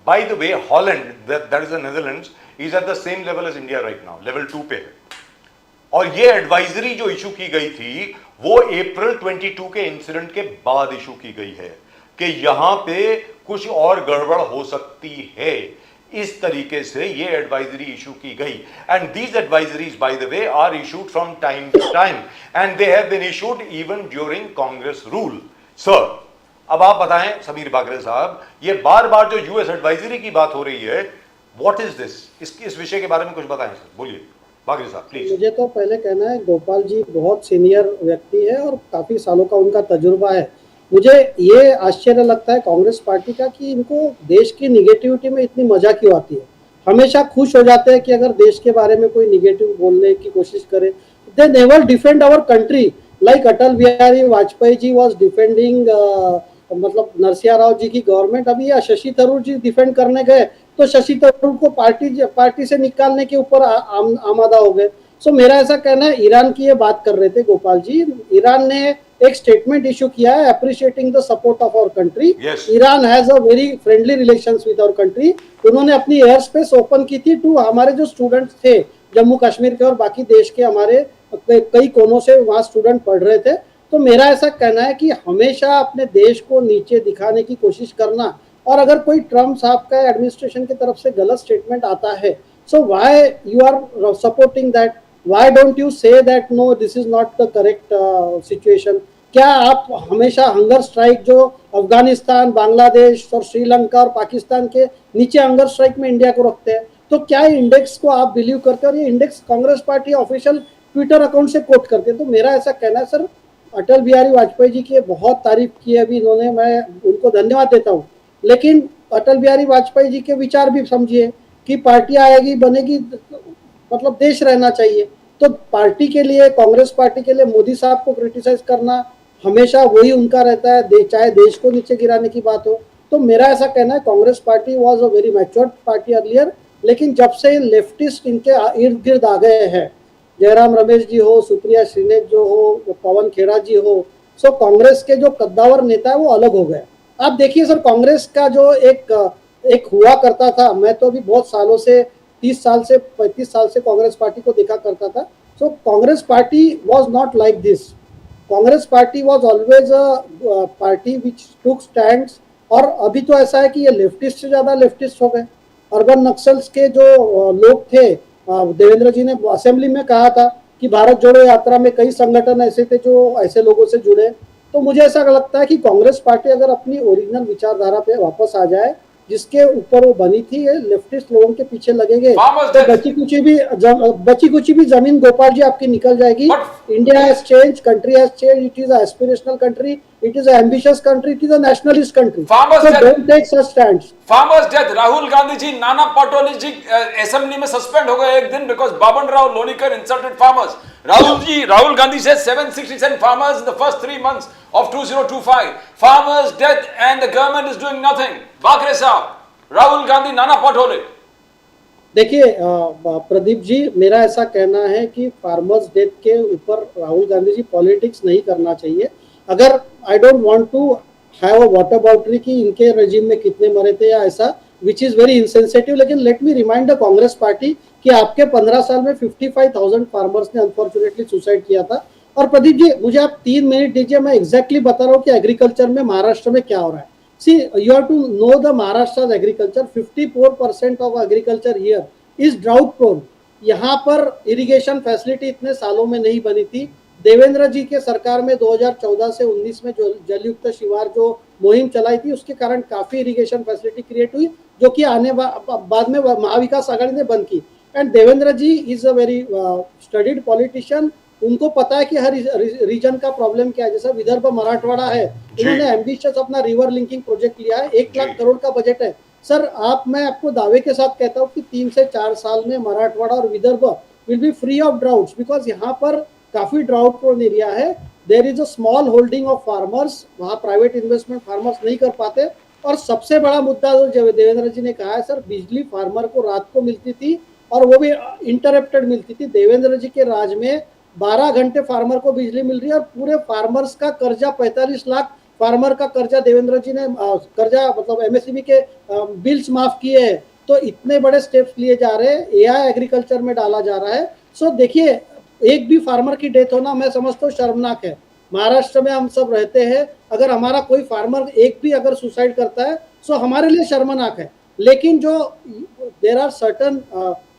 By the way, Holland, that is the Netherlands, is at the same level as India right now, level 2 पे है. और ये advisory जो issue की गई थी वो अप्रैल 22 के इंसिडेंट के बाद इशू की गई है कि यहां पे कुछ और गड़बड़ हो सकती है. इस तरीके से ये एडवाइजरी इशू की गई. And these advisories by the way are issued from time to time and they have been issued even during Congress rule. Sir, अब आप बताएं समीर बागरे साहब, ये बार बार जो यूएस एडवाइजरी की बात हो रही है, व्हाट इज दिस? इस विषय के बारे में कुछ बताएं सर, बोलिए बागरे साहब प्लीज. मुझे तो पहले कहना है, गोपाल जी बहुत सीनियर व्यक्ति है और काफी सालों का उनका तजुर्बा है. मुझे ये आश्चर्य लगता है कांग्रेस पार्टी का कि इनको देश की निगेटिविटी में इतनी मजा क्यों आती है. हमेशा खुश हो जाते हैं कि अगर देश के बारे में कोई निगेटिव बोलने की कोशिश करे. They never defend our country like Atal Bihari Vajpayee ji was defending मतलब नरसिम्हा राव जी की गवर्नमेंट. अभी या शशि थरूर जी डिफेंड करने गए तो शशि थरूर को पार्टी से निकालने के ऊपर आमादा हो गए. सो मेरा ऐसा कहना है, ईरान की ये बात कर रहे थे गोपाल जी, ईरान ने एक स्टेटमेंट इशू किया है appreciating the support of our country. Iran has a very friendly relations with our country. उन्होंने अपनी एयर स्पेस ओपन की थी टू हमारे जो स्टूडेंट्स थे जम्मू कश्मीर के और बाकी देश के, हमारे कई कोनों से वहाँ स्टूडेंट पढ़ रहे थे. तो मेरा ऐसा कहना है कि हमेशा अपने देश को नीचे दिखाने की कोशिश करना, और अगर कोई ट्रम्प साहब का एडमिनिस्ट्रेशन की तरफ से गलत स्टेटमेंट आता है, so why you are supporting that? Why don't you say that no this is not the correct situation? क्या आप हमेशा हंगर स्ट्राइक जो अफगानिस्तान, बांग्लादेश और श्रीलंका और पाकिस्तान के नीचे हंगर स्ट्राइक में इंडिया को रखते हैं? तो क्या इंडेक्स को आप बिलीव करते हैं? और ये index Congress party official Twitter account से कोट करते हैं. तो मेरा ऐसा कहना है सर, अटल बिहारी वाजपेयी जी की बहुत तारीफ की है अभी इन्होंने, मैं उनको धन्यवाद देता हूँ. लेकिन अटल बिहारी वाजपेयी जी के विचार भी समझिए कि पार्टी आएगी बनेगी, मतलब देश रहना चाहिए. तो पार्टी के लिए, कांग्रेस पार्टी के लिए मोदी साहब को क्रिटिसाइज करना हमेशा वही उनका रहता है, चाहे देश को नीचे गिराने की बात हो. तो मेरा ऐसा कहना है, Congress party was a very matured party earlier, लेकिन जब से लेफ्टिस्ट इनके इर्द गिर्द आ गए हैं, जयराम रमेश जी हो, सुप्रिया श्रीनेत जो हो, पवन खेड़ा जी हो, सो कांग्रेस के जो कद्दावर नेता है वो अलग हो गए. आप देखिए सर, कांग्रेस का जो एक हुआ करता था, मैं तो अभी बहुत सालों से 30 साल से 35 साल से कांग्रेस पार्टी को देखा करता था. So Congress party was not like this. Congress party was always a party which took stands. और अभी तो ऐसा है कि ये लेफ्टिस्ट से ज्यादा लेफ्टिस्ट हो गए. अर्बन नक्सल्स के जो लोग थे, देवेंद्र जी ने असेंबली में कहा था कि भारत जोड़ो यात्रा में कई संगठन ऐसे थे जो ऐसे लोगों से जुड़े. तो मुझे ऐसा लगता है कि कांग्रेस पार्टी अगर अपनी ओरिजिनल विचारधारा पे वापस आ जाए, जिसके ऊपर वो बनी थी, ये लेफ्टिस्ट लोगों के पीछे लगेंगे तो बची कुची भी जमीन गोपाल जी आपकी निकल जाएगी. India has change, country has change, it is a aspirational country, it is an ambitious country, it is a nationalist country. Farmers so death, don't take such stands. Farmers death, Rahul Gandhi ji, Nana Patole ji assembly में suspend हो गए एक दिन because Baban Rao Lonikar insulted farmers. Rahul Gandhi said 767 farmers in the first 3 months of 2025. Farmers death and the government is doing nothing. Bakre साहब, राहुल गांधी, नाना पटोले. देखिए प्रदीप जी, मेरा ऐसा कहना है कि फार्मर्स डेथ के ऊपर राहुल गांधी जी पॉलिटिक्स नहीं करना चाहिए. अगर I don't want to have a whataboutery कि इनके रजीम में कितने मरे थे या ऐसा, विच इज वेरी इंसेंसिटिव. लेकिन let me remind the Congress party कि आपके 15 साल में 55,000 फार्मर्स ने अनफॉर्चुनेटली सुसाइड किया था. और प्रदीप जी, मुझे आप 3 मिनट दीजिए, मैं एग्जैक्टली बता रहा हूँ कि एग्रीकल्चर में महाराष्ट्र में क्या हो रहा है. See, you have to know the Maharashtra agriculture. 54% of agriculture here is drought prone. यहाँ पर इरिगेशन फैसिलिटी इतने सालों में नहीं बनी थी. देवेंद्र जी के सरकार में 2014 से 19 में जो जलयुक्त शिवार जो मुहिम चलाई थी, उसके कारण काफी इरिगेशन फैसिलिटी क्रिएट हुई, जो कि बाद में महाविकास आघाड़ी ने बंद की. And Devendra ji is a very studied politician. उनको पता है कि हर रीजन का प्रॉब्लम क्या है. जैसा विदर्भ मराठवाड़ा है, इन्होंने एम्बिशियस अपना रिवर लिंकिंग प्रोजेक्ट लिया है, 1 लाख करोड़ का बजट है. सर, मैं आपको दावे के साथ कहता हूँ कि 3 से 4 साल में मराठवाड़ा और Vidarbha will be free of droughts, because यहाँ पर काफी ड्राउट प्रोन एरिया है. There is a small holding of farmers, वहाँ प्राइवेट इन्वेस्टमेंट फार्मर्स नहीं कर पाते. और सबसे बड़ा मुद्दा जो देवेंद्र जी ने कहा है सर, बिजली फार्मर को रात को मिलती थी और वो भी इंटरप्टेड मिलती थी. देवेंद्र जी के राज में 12 घंटे फार्मर को बिजली मिल रही है, और पूरे फार्मर्स का कर्जा 45 लाख फार्मर का कर्जा देवेंद्र जी ने कर्जा मतलब एमएसएमई के बिल्स माफ किए हैं। तो इतने बड़े स्टेप्स लिए जा रहे हैं, एआई एग्रीकल्चर में डाला जा रहा है। सो देखिए, एक भी फार्मर की डेथ होना मैं समझता हूँ शर्मनाक है। महाराष्ट्र में हम सब रहते हैं, अगर हमारा कोई फार्मर एक भी अगर सुसाइड करता है सो हमारे लिए शर्मनाक है। लेकिन जो there are certain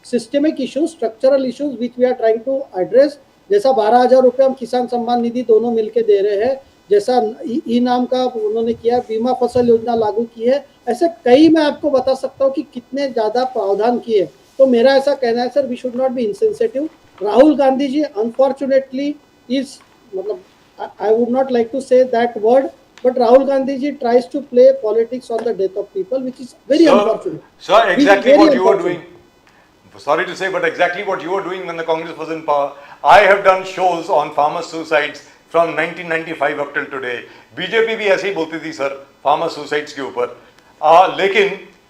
systemic issues, structural issues which we are trying to address, जैसा 12,000 रुपये हम किसान सम्मान निधि दोनों मिलकर दे रहे हैं, जैसा ई नाम का उन्होंने किया, बीमा फसल योजना लागू की है, ऐसे कई मैं आपको बता सकता हूँ कि कितने ज्यादा प्रावधान किए। तो मेरा ऐसा कहना है sir, we should not be insensitive. Rahul Gandhi ji unfortunately is, मतलब I would not like to say that word, but Rahul Gandhi ji tries to play politics on the death of people, which is very unfortunate. Sir, exactly very what you were unfortunate. doing. Sorry to say, but exactly what you were doing when the Congress was in power. I have done shows on farmer suicides from 1995 up till today. BJP भी ऐसे ही बोलती थी sir farmer suicides के ऊपर। लेकिन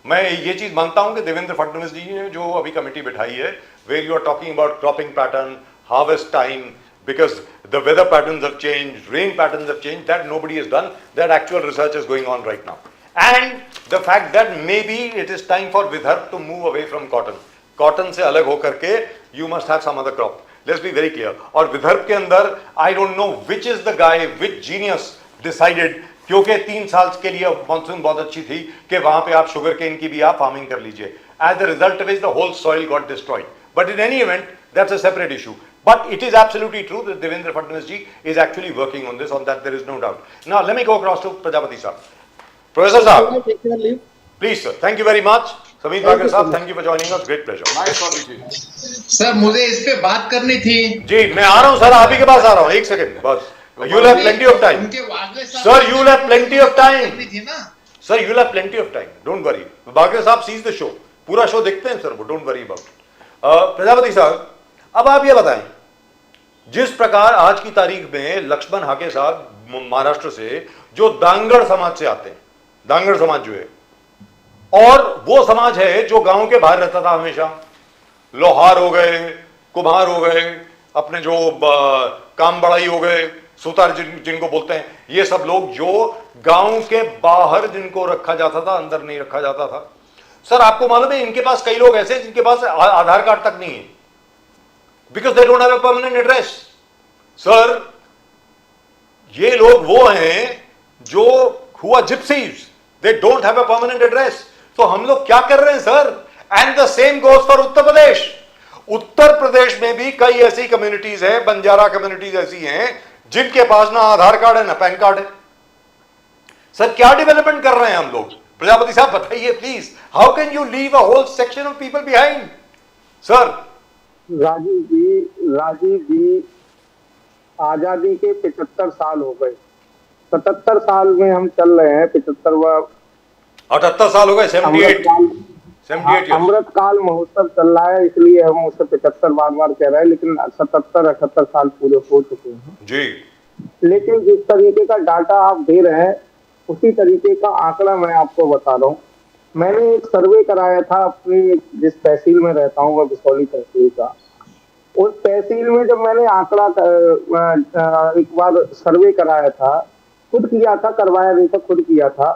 मैं ये चीज मानता हूं कि देवेंद्र फडणवीस जी ने जो अभी कमेटी बिठाई है, where you are talking about cropping pattern, harvest time, because the weather patterns have changed, rain patterns have changed, that nobody has done, that actual research is going on right now. And the fact that maybe it is time for Vidarbh to move away from cotton. Cotton से अलग होकर के you must have some other crop. Let's be very clear. और विदर्भ के अंदर I don't know which is the guy, which genius decided, क्योंकि 3 साल के लिए मानसून बहुत अच्छी थी कि वहां पे आप शुगर केन की भी आप फार्मिंग कर लीजिए. As the result of which the whole soil got destroyed. But in any event, that's a separate issue. But it is absolutely true that Devendra Fadnavis ji is actually working on this, on that there is no doubt. Now let me go across to Prajapati sahab. Professor sahab, Take your leave. please sir, thank you very much. Sameer Bhagar sahab, thank you for joining us, great pleasure. Nice talking to you. Sir मुझे इस पे बात करनी थी। जी मैं आ रहा हूं sir, आप ही के पास आ रहा हूं, एक सेकंड बस. You'll have plenty of time. उनके वागले साहब Sir, you'll have plenty of time. करनी थी ना। Sir, you'll have plenty of time. Don't worry. Bhagar साहब sees the show. पूरा शो देखते हैं सर वो, don't worry about it. Prajapati साहब, अब आप ये बताएं, जिस प्रकार आज की तारीख में लक्ष्मण हाके साहब महाराष्ट्र से जो दांगड़ समाज से आते हैं, दांगड़ समाज जो है, और वो समाज है जो गांव के बाहर रहता था हमेशा, लोहार हो गए, कुम्हार हो गए, अपने जो काम बड़ाई हो गए, सुतार जिनको बोलते हैं, ये सब लोग जो गांव के बाहर जिनको रखा जाता था, अंदर नहीं रखा जाता था। सर आपको मालूम है इनके पास कई लोग ऐसे जिनके पास आधार कार्ड तक नहीं है, because they don't have a permanent address. Sir, ये लोग वो हैं जो who are gypsies, they don't have a permanent address. तो हम लोग क्या कर रहे हैं sir? And the same goes for Uttar Pradesh. Uttar Pradesh में भी कई ऐसी कम्युनिटीज हैं, बंजारा कम्युनिटीज ऐसी हैं जिनके पास ना आधार कार्ड है ना पैन कार्ड है। सर क्या डेवलपमेंट कर रहे हैं हम लोग? प्रजापति साहब बताइए please, how can you leave a whole section of people behind? Sir Rajiv ji आजादी के 75 साल हो गए, 77 साल में हम चल रहे हैं, 78 साल हो गए, 78 अमृत काल महोत्सव चल रहा है, इसलिए हम उसे 75 बार कह रहे हैं, लेकिन 77-78 साल पूरे हो चुके हैं जी। लेकिन जिस तरीके का डाटा आप दे रहे हैं उसी तरीके का आंकड़ा मैं आपको बता रहा हूँ। मैंने एक सर्वे कराया था अपनी, जिस तहसील में रहता हूँ वह बिसौली तहसील का, उस तहसील में जब मैंने आंकड़ा एक बार सर्वे कराया था, खुद किया था, करवाया नहीं था, खुद किया था,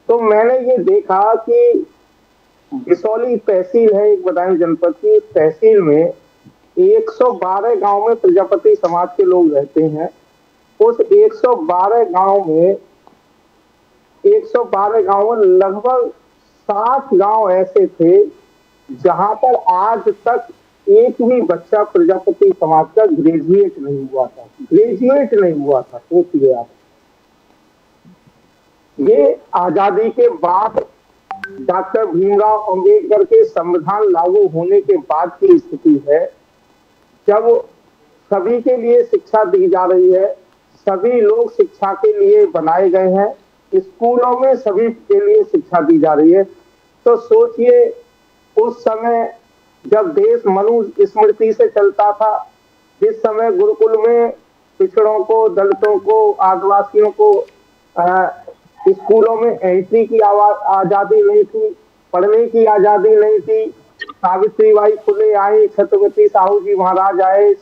तो मैंने ये देखा कि बिसौली तहसील है एक बदायूं जनपद की, तहसील में 112 गांव में प्रजापति समाज के लोग रहते हैं। उस 112 गांव में लगभग 60 गांव ऐसे थे जहां पर आज तक एक भी बच्चा प्रजापति समाज का ग्रेजुएट नहीं हुआ था। सोचिए आप, ये आजादी के बाद डॉक्टर भीमराव अंबेडकर के संविधान लागू होने के बाद की स्थिति है, जब सभी के लिए शिक्षा दी जा रही है, सभी लोग शिक्षा के लिए बनाए गए हैं, स्कूलों में सभी के लिए शिक्षा दी जा रही है। तो सोचिए उस समय जब देश मनु स्मृति से चलता था, जिस समय गुरुकुल में पिछड़ों को, दलितों को, आदिवासियों को स्कूलों में एंट्री की आजादी नहीं थी, पढ़ने की आजादी नहीं थी, सावित्रीबाई फुले आई, छत्रपति साहू जी महाराज आए,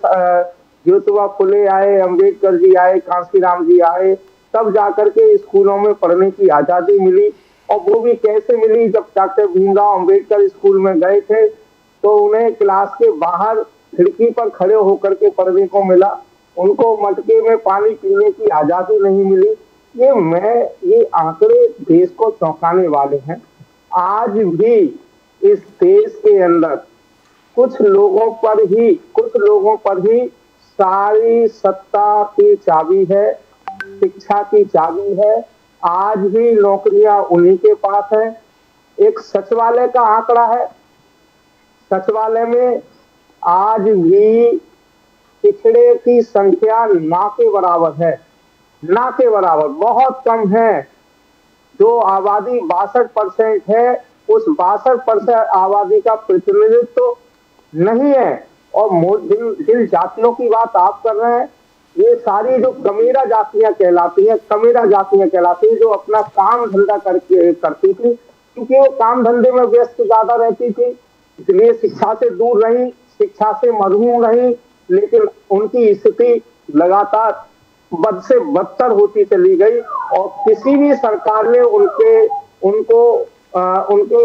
ज्योतिबा फुले आए, अंबेडकर जी आए, कांशीराम जी आए, तब जाकर के स्कूलों में पढ़ने की आजादी मिली। और वो भी कैसे मिली, जब डॉक्टर भीमराव अंबेडकर स्कूल में गए थे तो उन्हें क्लास के बाहर खिड़की पर खड़े होकर के पढ़ने को मिला, उनको मटके में पानी पीने की आजादी नहीं मिली। ये आंकड़े देश को चौंकाने वाले हैं। आज भी इस देश के अंदर कुछ लोगों पर ही सारी सत्ता की चाबी है, शिक्षा की चाबी है। आज भी नौकरियां उन्हीं के पास है। एक सचिवालय का आंकड़ा है, सचिवालय में आज भी पिछड़े की संख्या ना के बराबर है, ना के बराबर, बहुत कम है। जो आबादी 62% है, उस 62% आबादी का प्रतिनिधित्व नहीं है। और जिन जातियों की बात आप कर रहे हैं, ये सारी जो कमेरा जातियां कहलाती हैं, जो अपना काम धंधा करती थी, क्योंकि वो काम धंधे में व्यस्त ज्यादा रहती थी, इसलिए शिक्षा से दूर रही, शिक्षा से महरूम रही। लेकिन उनकी स्थिति लगातार बद से बदतर होती चली गई और किसी भी सरकार ने उनके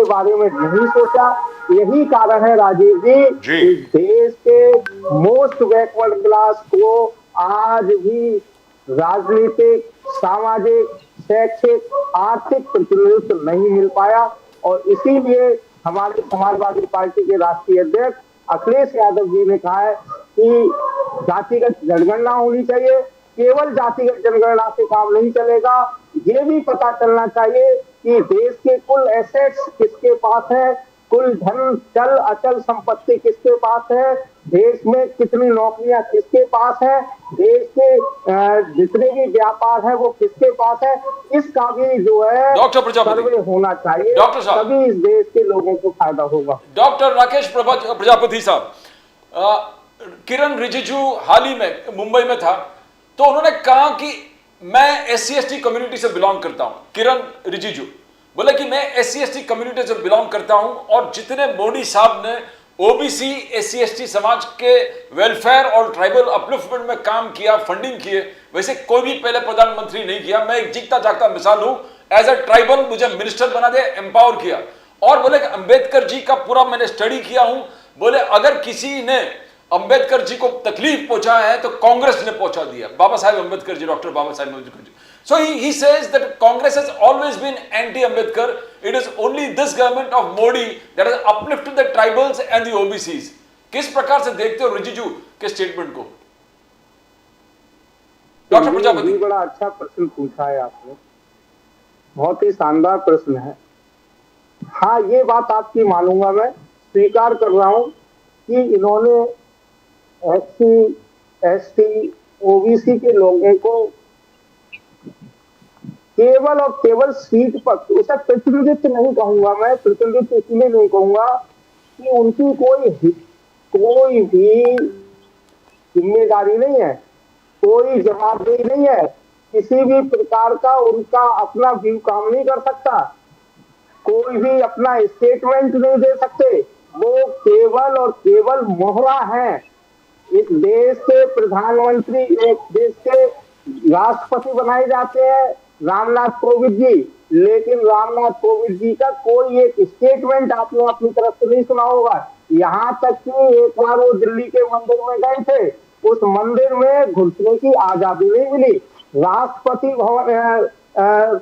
बारे में नहीं सोचा। यही कारण है राजीव जी, इस देश के मोस्ट बैकवर्ड क्लास को आज भी राजनीतिक, सामाजिक, शैक्षिक, आर्थिक प्रतिनिधित्व नहीं मिल पाया। और इसीलिए हमारे समाजवादी पार्टी के राष्ट्रीय अध्यक्ष अखिलेश यादव जी ने कहा है कि जातिगत जनगणना होनी चाहिए। केवल जातिगत जनगणना से काम नहीं चलेगा, ये भी पता चलना चाहिए कि देश के कुल एसेट्स किसके पास है, कुल धन, चल अचल संपत्ति किसके पास है, देश में कितनी नौकरियां किसके पास है, देश के जितने भी व्यापार है वो किसके पास है। इसका भी जो है सर्वे होना चाहिए, तभी इस देश के लोगों को फायदा होगा। डॉक्टर राकेश प्रजापति साहब, किरण रिजिजू हाल ही में मुंबई में था, तो उन्होंने कहा कि मैं SC/ST कम्युनिटी से बिलोंग करता हूं। किरण रिजिजू बोले कि मैं SC/ST कम्युनिटी से बिलोंग करता हूं और जितने मोदी साहब ने OBC SC/ST समाज के वेलफेयर और ट्राइबल अपलिफ्टमेंट में काम किया, फंडिंग किए, वैसे कोई भी पहले प्रधानमंत्री नहीं किया। मैं एक जीता जागता मिसाल हूं। एज अ ट्राइबल मुझे मिनिस्टर बना दिया, एम्पावर किया। और बोले अंबेडकर जी का पूरा मैंने स्टडी किया हूं। बोले अगर किसी ने अंबेडकर जी को तकलीफ पहुंचाया है तो कांग्रेस ने पहुंचा दिया, Baba Saheb Ambedkar ji, doctor Baba Saheb Ambedkar ji. So he says that Congress has always been anti-Ambedkar. It is only this government of Modi that has uplifted the tribals and the OBCs. किस प्रकार से देखते हो रिजिजू के स्टेटमेंट को? डॉक्टर प्रजापति, बड़ा अच्छा प्रश्न पूछा है आपने, बहुत ही शानदार प्रश्न है। हाँ, ये बात आपकी मानूंगा, मैं स्वीकार कर रहा हूं कि इन्होंने SC, ST, OBC के लोगों को केवल और केवल सीट पर, उसे प्रतिनिधित्व नहीं कहूंगा मैं, प्रतिनिधित्व इसलिए नहीं कहूंगा कि उनकी कोई भी जिम्मेदारी नहीं है, कोई जवाबदेही नहीं है, किसी भी प्रकार का उनका अपना व्यू काम नहीं कर सकता, कोई भी अपना स्टेटमेंट नहीं दे सकते। वो केवल और केवल मोहरा है। इस देश के प्रधानमंत्री, एक देश के राष्ट्रपति बनाए जाते हैं रामनाथ कोविंद जी, लेकिन रामनाथ कोविंद जी का कोई एक स्टेटमेंट आपने अपनी तरफ से नहीं सुना होगा। यहाँ तक कि एक बार वो दिल्ली के मंदिर में गए थे, उस मंदिर में घुसने की आजादी नहीं मिली। राष्ट्रपति भवन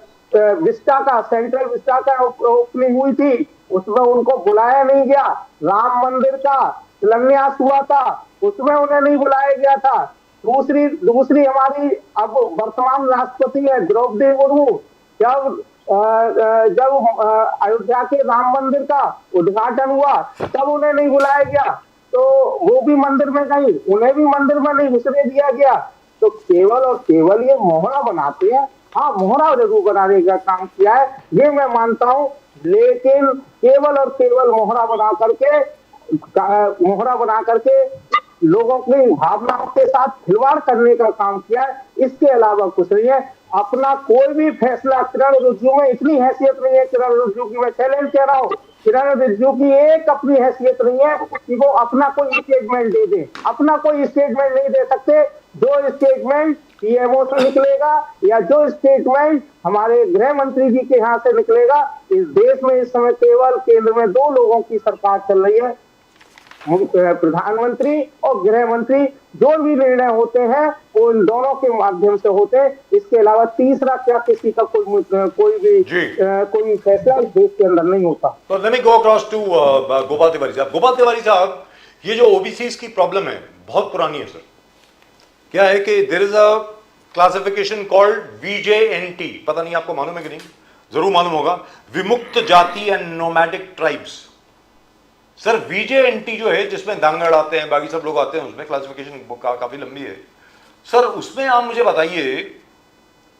विस्टा का, सेंट्रल विस्टा का ओपनिंग हुई थी, उसमें उनको बुलाया नहीं गया। राम मंदिर का शिलान्यास हुआ था, उसमें उन्हें नहीं बुलाया गया था। दूसरी हमारी अब वर्तमान राष्ट्रपति है द्रौपदी मुर्मू, जब अयोध्या के राम मंदिर का उद्घाटन हुआ तब उन्हें नहीं बुलाया गया, तो वो भी मंदिर में गई, उन्हें भी मंदिर में नहीं घुसने दिया गया। तो केवल और केवल ये मोहरा बनाते हैं। हाँ, मोहरा जरूर बनाने का काम किया है, ये मैं मानता हूँ, लेकिन केवल और केवल मोहरा बना करके लोगों की भावनाओं के साथ खिलवाड़ करने का काम किया है, इसके अलावा कुछ नहीं है। अपना कोई भी फैसला, किरण रिजिजू में इतनी हैसियत नहीं है, किरण रिजिजू की मैं चैलेंज कह रहा हूँ, किरण रिजिजू की एक अपनी हैसियत नहीं है कि वो अपना कोई स्टेटमेंट दे दे, अपना कोई स्टेटमेंट नहीं दे सकते। जो स्टेटमेंट पीएमओ से निकलेगा या जो स्टेटमेंट हमारे गृह मंत्री जी के यहाँ से निकलेगा, इस देश में इस समय केवल केंद्र में दो लोगों की सरकार चल रही है, प्रधानमंत्री और गृह मंत्री। जो भी निर्णय होते हैं वो इन दोनों के माध्यम से होते हैं। इसके अलावा तीसरा क्या किसी का कोई फैसला इस देश के अंदर नहीं होता। तो let me go across to Gopal Tiwari साहब। गोपाल तिवारी साहब, ये जो ओबीसीज की प्रॉब्लम है बहुत पुरानी है सर। क्या है कि there is a classification called VJNT, पता नहीं आपको मालूम है कि नहीं, जरूर मालूम होगा, विमुक्त जाति and nomadic tribes. Sir VJNT जो है, जिसमें दांगड़ आते हैं, बाकी सब लोग आते हैं, उसमें क्लासिफिकेशन काफी लंबी है सर। उसमें आप मुझे बताइए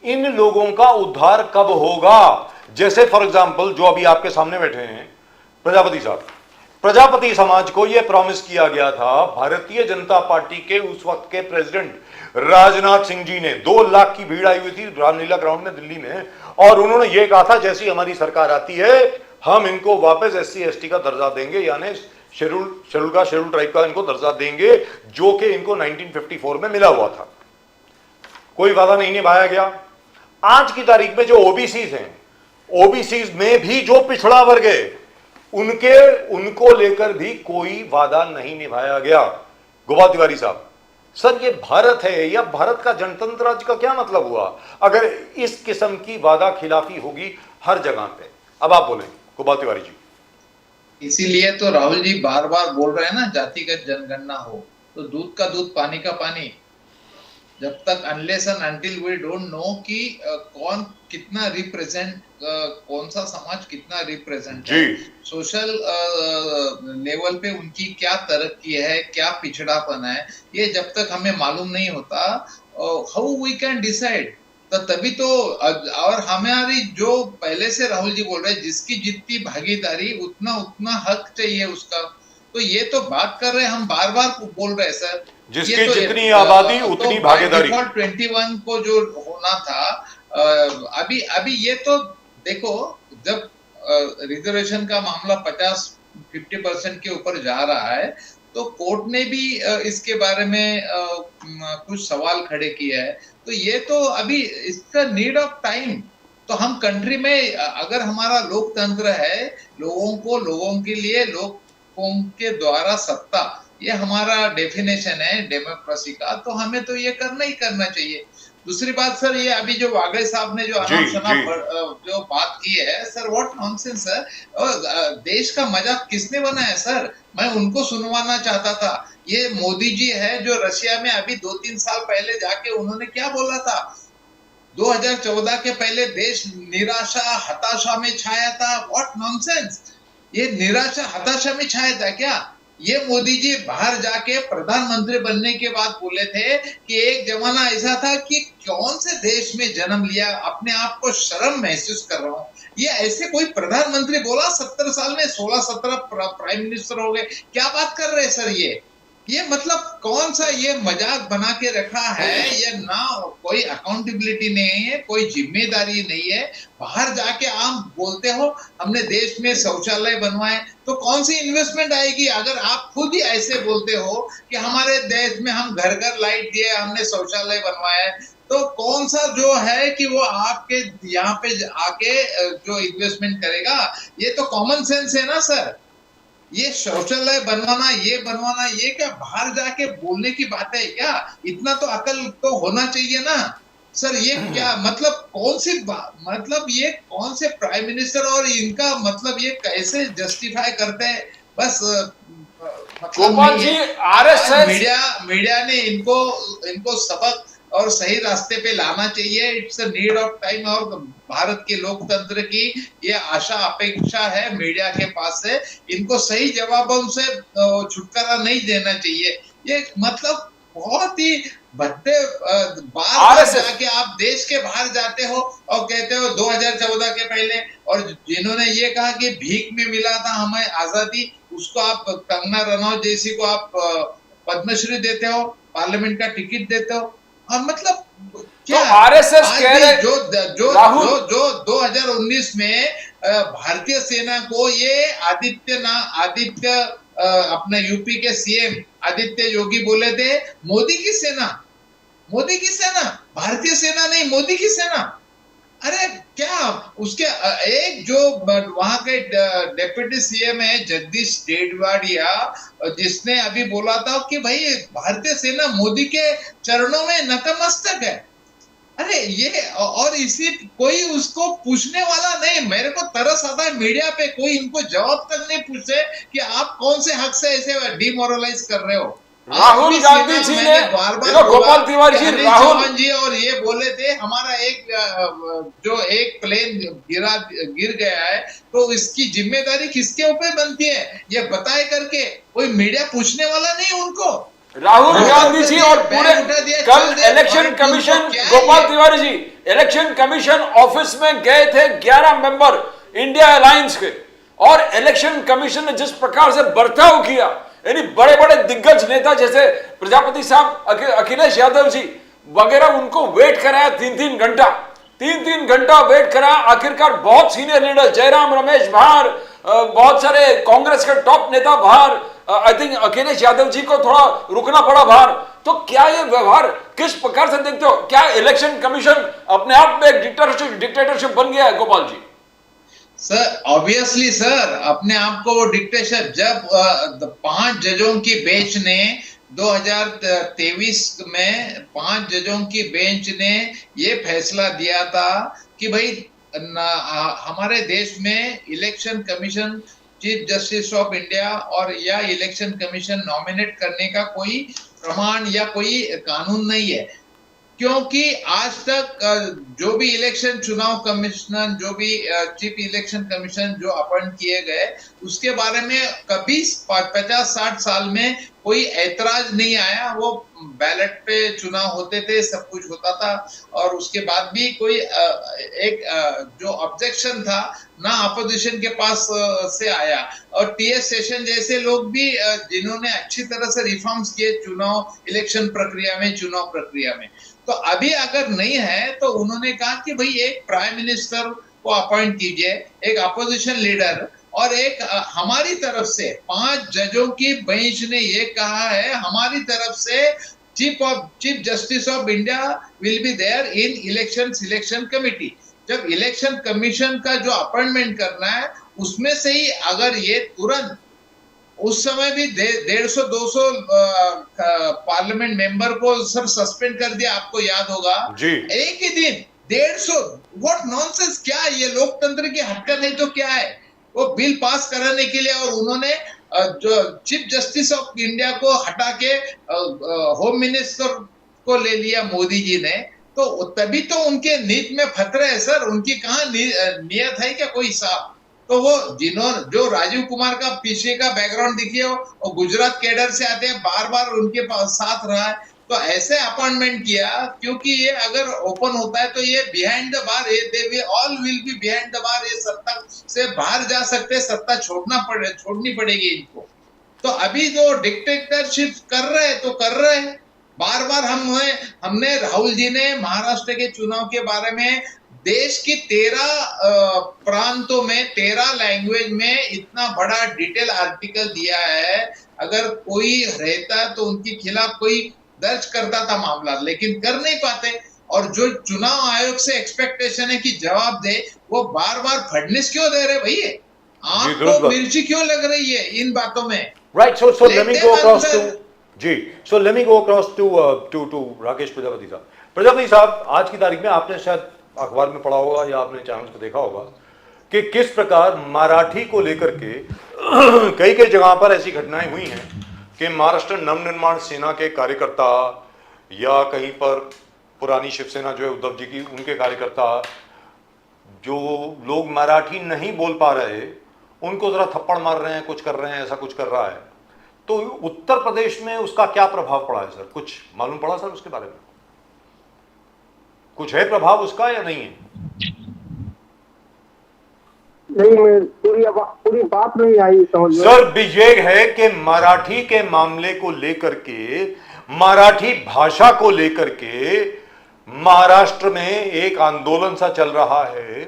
इन लोगों का उद्धार कब होगा? जैसे फॉर एग्जांपल जो अभी आपके सामने बैठे हैं प्रजापति साहब, प्रजापति समाज को यह प्रॉमिस किया गया था भारतीय जनता पार्टी के उस वक्त के प्रेसिडेंट राजनाथ सिंह जी ने। 2 लाख की भीड़ आई हुई थी रामलीला ग्राउंड में दिल्ली में, और उन्होंने यह कहा था जैसी हमारी सरकार आती है हम इनको वापस SC ST का दर्जा देंगे, यानी शेड्यूल ट्राइब का इनको दर्जा देंगे, जो कि इनको 1954 में मिला हुआ था। कोई वादा नहीं निभाया गया। आज की तारीख में जो ओबीसीज हैं, ओबीसीज में भी जो पिछड़ा वर्ग है उनको लेकर भी कोई वादा नहीं निभाया गया। गोपाल तिवारी साहब, सर ये भारत है या भारत का जनतंत्र राज्य का क्या मतलब हुआ अगर इस किस्म की वादा खिलाफी होगी हर जगह पे? अब आप बोलें गोपाल तिवारी जी। इसीलिए तो राहुल जी बार बार बोल रहे हैं ना, जातिगत जनगणना हो तो दूध का दूध पानी का पानी। जब तक unless and until we don't know कि कौन कितना रिप्रेजेंट, कौन सा समाज कितना रिप्रेजेंट है, सोशल लेवल पे उनकी क्या तरक्की है, क्या पिछड़ापन है, ये जब तक हमें मालूम नहीं होता हाउ वी कैन डिसाइड। तो तभी तो, और हमारी जो पहले से राहुल जी बोल रहे हैं जिसकी जितनी भागीदारी उतना हक चाहिए उसका, तो ये तो बात कर रहे हैं हम, बार बार बोल रहे हैं सर, जिसकी तो जितनी आबादी उतनी भागीदारी। 21 को जो होना था, अभी ये तो देखो, जब रिजर्वेशन का मामला 50% के ऊपर जा रहा है तो कोर्ट ने भी इसके बारे में कुछ सवाल खड़े किए हैं। तो ये तो अभी इसका नीड ऑफ टाइम। तो हम कंट्री में अगर हमारा लोकतंत्र है, लोगों के लिए, लोगों के द्वारा सत्ता, ये हमारा डेफिनेशन है डेमोक्रेसी का, तो हमें तो ये करना ही करना चाहिए। दूसरी बात सर, ये अभी जो वाघे साहब ने जो जो बात की है सर, व्हाट नॉनसेंस सर। देश का मजाक किसने बनाया सर? मैं उनको सुनवाना चाहता था। ये मोदी जी है जो रशिया में अभी 2-3 साल पहले जाके उन्होंने क्या बोला था, 2014 के पहले देश निराशा हताशा में छाया था। व्हाट नॉनसेंस, ये निराशा हताशा में छाया था क्या? ये मोदी जी बाहर जाके प्रधानमंत्री बनने के बाद बोले थे कि एक जमाना ऐसा था कि कौन से देश में जन्म लिया, अपने आप को शर्म महसूस कर रहा हूँ। ये ऐसे कोई प्रधानमंत्री बोला 70 साल में? 16-17 प्राइम मिनिस्टर हो गए। क्या बात कर रहे हैं सर? ये मतलब कौन सा ये मजाक बना के रखा है? ये ना कोई अकाउंटेबिलिटी नहीं है, कोई जिम्मेदारी नहीं है। बाहर जाके आप बोलते हो हमने देश में शौचालय बनवाए, तो कौन सी इन्वेस्टमेंट आएगी? अगर आप खुद ही ऐसे बोलते हो कि हमारे देश में हम घर घर लाइट दिए, हमने शौचालय बनवाया, तो कौन सा जो है कि वो आपके यहाँ पे आके जो इन्वेस्टमेंट करेगा? ये तो कॉमन सेंस है ना सर। ये शौचालय बनवाना, ये क्या बाहर जाके बोलने की बात है क्या? इतना तो अकल तो होना चाहिए ना सर। ये क्या मतलब, मतलब ये कौन से प्राइम मिनिस्टर और इनका मतलब ये कैसे जस्टिफाई करते हैं? बस गोपाल जी, आरएसएस मीडिया ने इनको सबक और सही रास्ते पे लाना चाहिए। It's a need of time, और भारत के लोकतंत्र की ये आशा अपेक्षा है मीडिया के पास से। इनको सही जवाबों से छुटकारा नहीं देना चाहिए। ये मतलब बहुत ही भद्दे बार जाके आप देश के बाहर जाते हो और कहते हो 2014 के पहले, और जिन्होंने ये कहा कि भीख में मिला था हमें आजादी, उसको आप कंगना रनौत जैसी को आप पद्मश्री देते हो, पार्लियामेंट का टिकट देते हो। मतलब क्या तो आरएसएस कह रहे जो 2019 में भारतीय सेना को ये आदित्य अपने यूपी के सीएम आदित्य योगी बोले थे मोदी की सेना, भारतीय सेना नहीं, मोदी की सेना। अरे क्या उसके एक जो वहां के डेप्यूटी सीएम है जगदीश रेड्डीवाडिया, जिसने अभी बोला था कि भाई भारतीय सेना मोदी के चरणों में नतमस्तक है। अरे ये और इसी कोई उसको पूछने वाला नहीं। मेरे को तरस आता है मीडिया पे कोई इनको जवाब तक नहीं पूछे कि आप कौन से हक से ऐसे डिमोरलाइज कर रहे हो। राहुल गांधी जी ने गोपाल तिवारी जी, राहुल जी और ये बोले थे हमारा एक प्लेन गिर गया है तो इसकी जिम्मेदारी किसके ऊपर बनती है ये बताए करके कोई मीडिया पूछने वाला नहीं उनको। राहुल गांधी जी और पूरे कल इलेक्शन कमीशन, गोपाल तिवारी जी इलेक्शन कमीशन ऑफिस में गए थे 11 मेंबर इंडिया अलायंस के, और इलेक्शन कमीशन ने जिस प्रकार से बर्ताव किया, यानी बड़े बड़े दिग्गज नेता जैसे प्रजापति साहब, अखिलेश यादव जी वगैरह, उनको वेट कराया 3-3 घंटा वेट कराया। आखिरकार बहुत सीनियर लीडर जयराम रमेश बाहर, बहुत सारे कांग्रेस के टॉप नेता बाहर, आई थिंक अखिलेश यादव जी को थोड़ा रुकना पड़ा बाहर। तो क्या ये व्यवहार किस प्रकार से देखते हो? क्या इलेक्शन कमीशन अपने आप में एक डिक्टेटरशिप बन गया है Gopal ji? Sir obviously sir, अपने आप को वो डिक्टेटर, जब 5 जजों की बेंच ने 2023 में 5 जजों की बेंच ने ये फैसला दिया था कि भाई हमारे देश में election commission, chief justice of India और या इलेक्शन कमीशन नॉमिनेट करने का कोई प्रमाण या कोई कानून नहीं है, क्योंकि आज तक जो भी इलेक्शन चुनाव कमिश्नर, जो भी चीफ इलेक्शन कमीशन जो अपॉइंट किए गए, उसके बारे में कभी 50-60 साल में कोई ऐतराज नहीं आया। वो बैलेट पे चुनाव होते थे, सब कुछ होता था, और उसके बाद भी कोई जो ऑब्जेक्शन था ना अपोजिशन के पास से आया। और टीएस सेशन जैसे लोग भी जिन्होंने अच्छी तरह से रिफॉर्म्स किए इलेक्शन प्रक्रिया में, तो अभी अगर नहीं है तो उन्होंने कहा कि भाई एक प्राइम मिनिस्टर को अपॉइंट कीजिए, एक अपोजिशन लीडर, और एक हमारी तरफ से 5 जजों की बेंच ने ये कहा है हमारी तरफ से chief justice of India will be there in election selection committee. जब इलेक्शन कमीशन का जो अपॉइंटमेंट करना है उसमें से ही अगर ये तुरंत, उस समय भी 150-200 पार्लियामेंट मेंबर को सब सस्पेंड कर दिया, आपको याद होगा जी। एक ही दिन 150, व्हाट नॉनसेंस, क्या ये लोकतंत्र की हटकर नहीं तो क्या है? वो बिल पास कराने के लिए, और उन्होंने जो चीफ जस्टिस ऑफ इंडिया को हटा के होम मिनिस्टर को ले लिया मोदी जी ने, तो तभी तो उनके नीति में खतरा है सर। उनकी कहाँ नियत है क्या कोई साफ? तो वो जो राजीव कुमार का पीछे का बैकग्राउंड देखिए, वो गुजरात कैडर से आते हैं, बार बार उनके पास साथ रहा है, तो ऐसे अपॉइंटमेंट किया, क्योंकि ये अगर ओपन होता है तो ये बिहाइंड द बार, ये all will be behind the bar, ये सत्ता से बाहर जा सकते, सत्ता छोड़नी पड़ेगी इनको। तो अभी जो डिक्टेटरशिप कर रहे हैं तो कर रहे हैं। बार बार हमने राहुल जी ने महाराष्ट्र के चुनाव के बारे में देश की 13 प्रांतों में 13 लैंग्वेज में इतना बड़ा डिटेल आर्टिकल दिया है। अगर कोई रहता तो उनके खिलाफ कोई दर्ज करता था मामला, लेकिन कर नहीं पाते। और जो चुनाव आयोग से एक्सपेक्टेशन है कि जवाब दे, वो बार बार फडणवीस क्यों दे रहे भैया? आपको मिर्ची क्यों लग रही है इन बातों में? Right, so let me go across to ji, so let me go across to Rakesh Prajapati साहब। प्रजापति साहब, आज की तारीख में आपने शायद अखबार में पढ़ा होगा या आपने चैनल पर देखा होगा कि किस प्रकार मराठी को लेकर के कई जगह पर ऐसी घटनाएं हुई हैं कि महाराष्ट्र नवनिर्माण सेना के कार्यकर्ता या कहीं पर पुरानी शिवसेना जो है उद्धव जी की, उनके कार्यकर्ता, जो लोग मराठी नहीं बोल पा रहे उनको जरा थप्पड़ मार रहे हैं, कुछ कर रहे हैं, ऐसा कुछ कर रहा है। तो उत्तर प्रदेश में उसका क्या प्रभाव पड़ा है सर? कुछ मालूम पड़ा सर उसके बारे में? कुछ है प्रभाव उसका या नहीं है? नहीं, मैं पूरी बात नहीं आई समझ में। सर ये है कि मराठी के मामले को लेकर के, मराठी भाषा को लेकर के महाराष्ट्र में एक आंदोलन सा चल रहा है।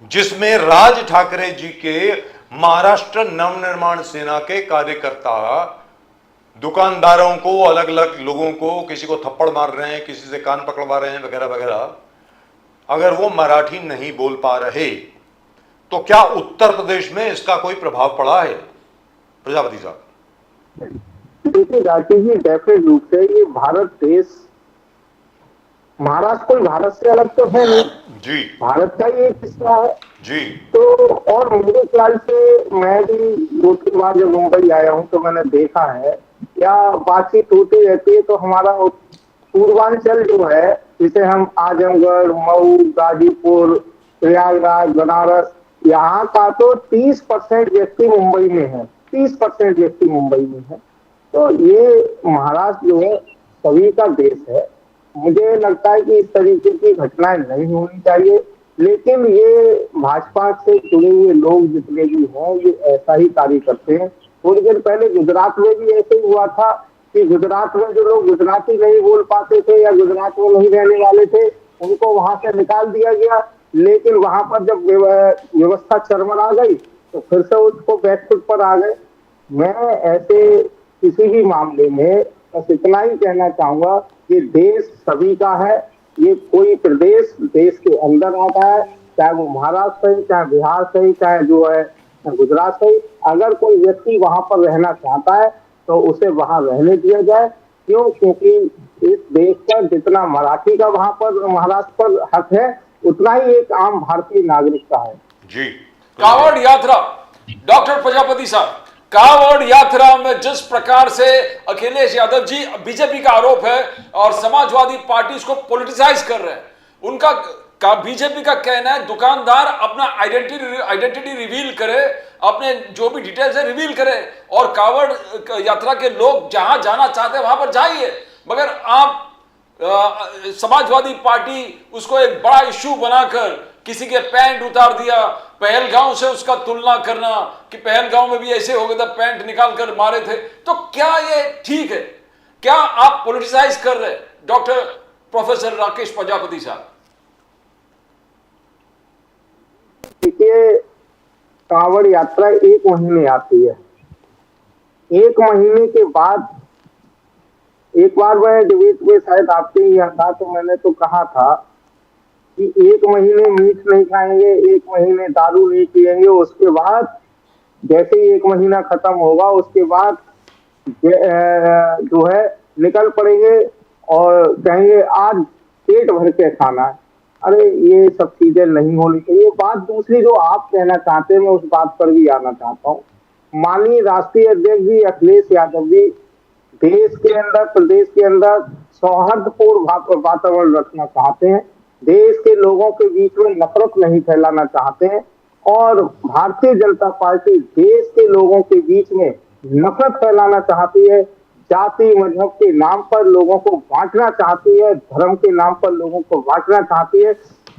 जिसमें राज ठाकरे जी के महाराष्ट्र नवनिर्माण सेना के कार्यकर्ता दुकानदारों को, अलग अलग लोगों को, किसी को थप्पड़ मार रहे हैं, किसी से कान पकड़वा रहे हैं वगैरह वगैरह, अगर वो मराठी नहीं बोल पा रहे तो क्या उत्तर प्रदेश में इसका कोई प्रभाव पड़ा है? प्रजापति साहब। देखिए राकेश जी, डेफिनेट रूप से ये भारत देश, महाराष्ट्र कोई भारत से अलग तो है नहीं जी भारत का ही एक हिस्सा है जी तो। और मेरे ख्याल से मैं भी 2-3 बार जब मुंबई आया हूँ तो मैंने देखा है, या बातचीत होती रहती है तो हमारा पूर्वांचल जो है, जिसे हम आजमगढ़, मऊ, गाजीपुर, प्रयागराज, बनारस, यहाँ का तो 30% व्यक्ति मुंबई में है, 30% व्यक्ति मुंबई में है। तो ये महाराष्ट्र जो है सभी का देश है। मुझे लगता है कि इस तरीके की घटनाएं नहीं होनी चाहिए, लेकिन ये भाजपा से जुड़े हुए लोग जितने भी हैं ये ऐसा ही कार्य करते हैं। थोड़ी देर पहले गुजरात में भी ऐसे ही हुआ था कि गुजरात में जो लोग गुजराती नहीं बोल पाते थे या गुजरात में नहीं रहने वाले थे उनको वहां से निकाल दिया गया, लेकिन वहां पर जब व्यवस्था चरमरा गई तो फिर से उसको बैकफुट पर आ गए। मैं ऐसे किसी भी मामले में बस इतना ही कहना चाहूंगा कि देश सभी का है, ये कोई प्रदेश देश के अंदर आता है, चाहे वो महाराष्ट्र से, चाहे बिहार से, चाहे जो है गुजरात से। अगर कोई व्यक्ति वहां पर रहना चाहता है तो उसे वहां रहने दिया जाए। क्यों? क्योंकि इस देश पर जितना मराठी का वहां पर महाराष्ट्र पर हक है उतना ही एक आम भारतीय नागरिक का है। जी। कांवड़ यात्रा, डॉक्टर प्रजापति साहब, कांवड़ यात्रा में जिस प्रकार से अखिलेश यादव जी, बीजेपी का आरोप है और समाजवादी पार्टी इसको पॉलिटिसाइज कर रहे हैं, उनका बीजेपी का कहना है दुकानदार अपना आइडेंटिटी रिवील करे, अपने जो भी डिटेल्स है रिवील करे और कांवड़ यात्रा के लोग जहां जाना चाहते हैं वहां पर जाइए, मगर आप समाजवादी पार्टी उसको एक बड़ा इश्यू बनाकर किसी के पैंट उतार दिया, पहलगांव से उसका तुलना करना कि पहलगांव में भी ऐसे हो गया था, पैंट निकाल कर मारे थे। तो क्या ये ठीक है? क्या आप पॉलिटिसाइज कर रहे हैं डॉक्टर प्रोफेसर राकेश प्रजापति साहब? देखिए, कांवड़ यात्रा 1 महीने आती है। 1 महीने के बाद एक बार मैं डिबेट में शायद आपके ही यहाँ था तो मैंने तो कहा था कि 1 महीने मीट नहीं खाएंगे, 1 महीने दारू नहीं पिएंगे, उसके बाद जैसे ही 1 महीना खत्म होगा उसके बाद जो है निकल पड़ेंगे और कहेंगे आज पेट भर के खाना है। अरे ये सब चीजें नहीं होनी चाहिए। बात दूसरी जो आप कहना चाहते हैं मैं उस बात पर भी आना चाहता हूँ। माननीय राष्ट्रीय अध्यक्ष जी अखिलेश यादव जी देश के अंदर, प्रदेश के अंदर सौहार्दपूर्ण वातावरण रखना चाहते हैं, देश के लोगों के बीच में नफरत नहीं फैलाना चाहते हैं और भारतीय जनता पार्टी देश के लोगों के बीच में नफरत फैलाना चाहती है, जाति मजहब के नाम पर लोगों को बांटना चाहती है, धर्म के नाम पर लोगों को बांटना चाहती है।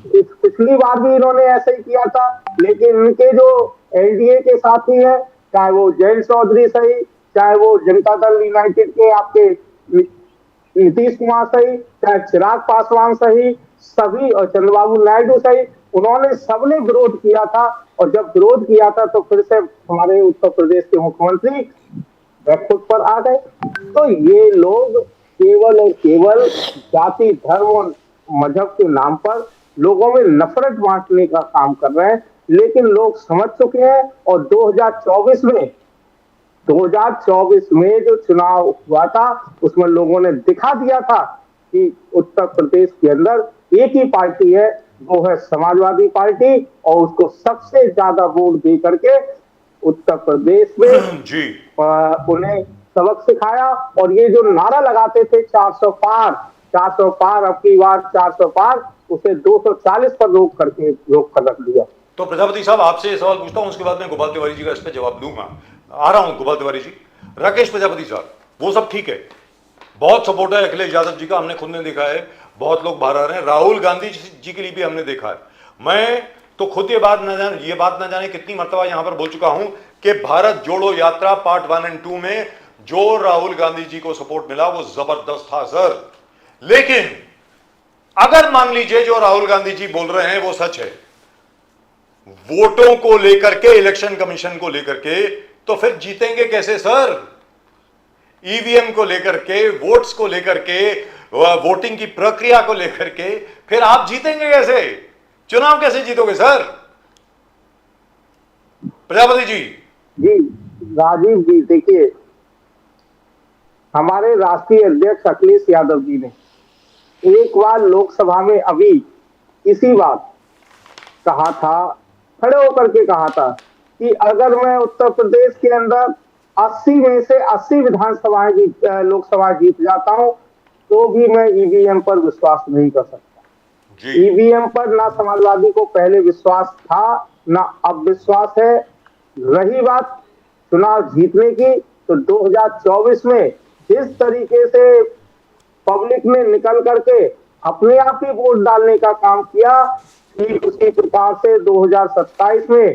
पिछली बार भी इन्होंने ऐसे ही किया था, लेकिन इनके जो एनडीए के साथी हैं, चाहे वो जयंत चौधरी सही, चाहे वो जनता दल यूनाइटेड के आपके नीतीश कुमार सही, चाहे चिराग पासवान सही, सभी और चंद्रबाबू नायडू सही, उन्होंने सबने विरोध किया था। और जब विरोध किया था तो फिर से हमारे उत्तर प्रदेश के मुख्यमंत्री बैकफुट पर आ गए। तो ये लोग केवल और केवल जाति, धर्म और मजहब के नाम पर लोगों में नफरत बांटने का काम कर रहे हैं, लेकिन लोग समझ चुके हैं। और 2024 में जो चुनाव हुआ था उसमें लोगों ने दिखा दिया था कि उत्तर प्रदेश के अंदर एक ही पार्टी है, वो है समाजवादी पार्टी, और उसको सबसे ज्यादा वोट दे करके उत्तर प्रदेश में जी उन्हें सबक सिखाया। और ये जो नारा लगाते थे 400 पार, अब की बार 400 पार, उसे 240 पर रोक कर रख दिया। तो प्रजापति साहब आपसे ये सवाल पूछता हूं, उसके बाद मैं गोपाल तिवारी जी का इस पर जवाब दूंगा। आ रहा हूं गोपाल तिवारी जी। राकेश प्रजापति साहब, वो सब ठीक है, बहुत सपोर्ट है अखिलेश यादव जी का, हमने खुद ने देखा है, बहुत लोग बाहर आ रहे हैं, राहुल गांधी जी के लिए भी हमने देखा है। मैं तो खुद ये बात न जाने कितनी मर्तबा यहां पर बोल चुका हूं कि भारत जोड़ो यात्रा पार्ट 1 और 2 में जो राहुल गांधी जी को सपोर्ट मिला वो जबरदस्त था सर। लेकिन अगर मान लीजिए जो राहुल गांधी जी बोल रहे हैं वो सच है, वोटों को लेकर के, इलेक्शन कमीशन को लेकर के, तो फिर जीतेंगे कैसे सर? ईवीएम को लेकर के, वोट्स को लेकर के, वोटिंग की प्रक्रिया को लेकर के फिर आप जीतेंगे कैसे? चुनाव कैसे जीतोगे सर? प्रजापति जी। जी राजीव जी, देखिए हमारे राष्ट्रीय अध्यक्ष अखिलेश यादव जी ने एक बार लोकसभा में अभी इसी बात कहा था, खड़े होकर के कहा था कि अगर मैं उत्तर प्रदेश के अंदर 80 में से 80 विधानसभाएं लोकसभा जीत जाता हूं तो भी मैं ईवीएम पर विश्वास नहीं कर सकता। ईवीएम पर ना समाजवादी को पहले विश्वास था ना अब विश्वास है। रही बात चुनाव जीतने की, तो 2024 में जिस तरीके से पब्लिक ने निकल करके अपने आप ही वोट डालने का काम किया, ठीक उसी प्रकार से 2027 में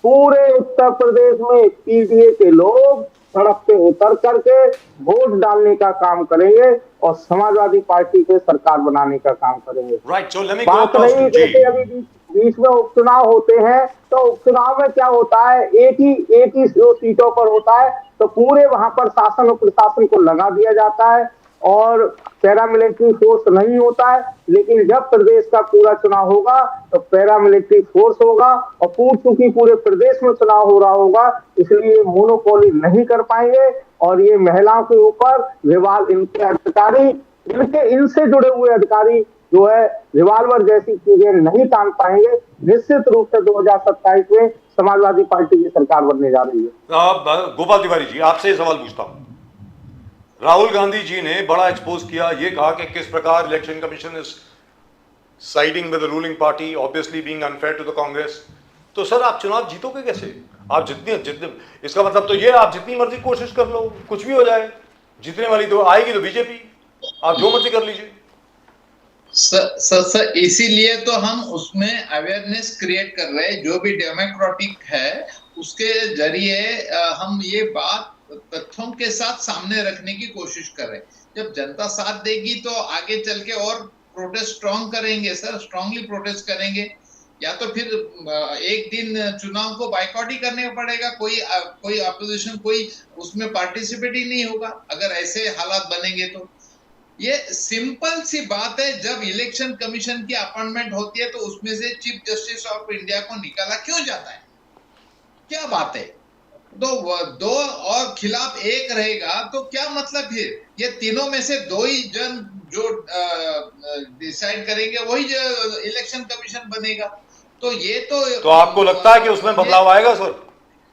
पूरे उत्तर प्रदेश में पीडीए के लोग सड़क पे उतर करके वोट डालने का काम करेंगे और समाजवादी पार्टी के सरकार बनाने का काम करेंगे। बात नहीं जैसे अभी बीच में उपचुनाव होते हैं, तो उपचुनाव में क्या होता है, एक ही सीटों पर होता है, तो पूरे वहां पर शासन और प्रशासन को लगा दिया जाता है और पैरामिलिट्री फोर्स नहीं होता है। लेकिन जब प्रदेश का पूरा चुनाव होगा तो पैरामिलिट्री फोर्स होगा और चूंकि पूरे प्रदेश में चुनाव हो रहा होगा, इसलिए मोनोपोली नहीं कर पाएंगे और ये महिलाओं के ऊपर इनके अधिकारी, इनसे जुड़े हुए अधिकारी जो है रिवाल्वर जैसी चीजें नहीं तान पाएंगे। निश्चित रूप से 2027 में समाजवादी पार्टी की सरकार बनने जा रही है। गोपाल तिवारी जी, आपसे सवाल पूछता हूं। राहुल गांधी जी ने बड़ा एक्सपोज किया, ये कहा कि किस प्रकार election commission is siding with the ruling party, obviously being unfair to the Congress. तो सर आप चुनाव जीतोगे कैसे? आप जितने इसका मतलब तो ये आप जितनी मर्जी कोशिश कर लो, कुछ भी हो जाए, जीतने वाली तो आएगी तो बीजेपी, आप जो मर्जी कर लीजिए। सर इसीलिए तो हम उसमें अवेयरनेस क्रिएट कर रहे हैं, जो भी डेमोक्रेटिक है उसके जरिए हम ये बात तथ्यों के साथ सामने रखने की कोशिश कर रहे हैं। जब जनता साथ देगी तो आगे चल के और प्रोटेस्ट स्ट्रॉन्ग करेंगे सर, स्ट्रांगली प्रोटेस्ट करेंगे, या तो फिर एक दिन चुनाव को बाइकआउट ही करने पड़ेगा, कोई अपोजिशन कोई उसमें पार्टिसिपेट ही नहीं होगा अगर ऐसे हालात बनेंगे। तो ये सिंपल सी बात है, जब इलेक्शन कमीशन की अपॉइंटमेंट होती है तो उसमें से चीफ जस्टिस ऑफ इंडिया को निकाला क्यों जाता है? क्या बात है? तो दो और खिलाफ एक रहेगा तो क्या मतलब है? ये तीनों में से दो ही जन जो डिसाइड करेंगे वही इलेक्शन कमीशन बनेगा। तो ये तो आपको लगता है कि उसमें बदलाव आएगा सर?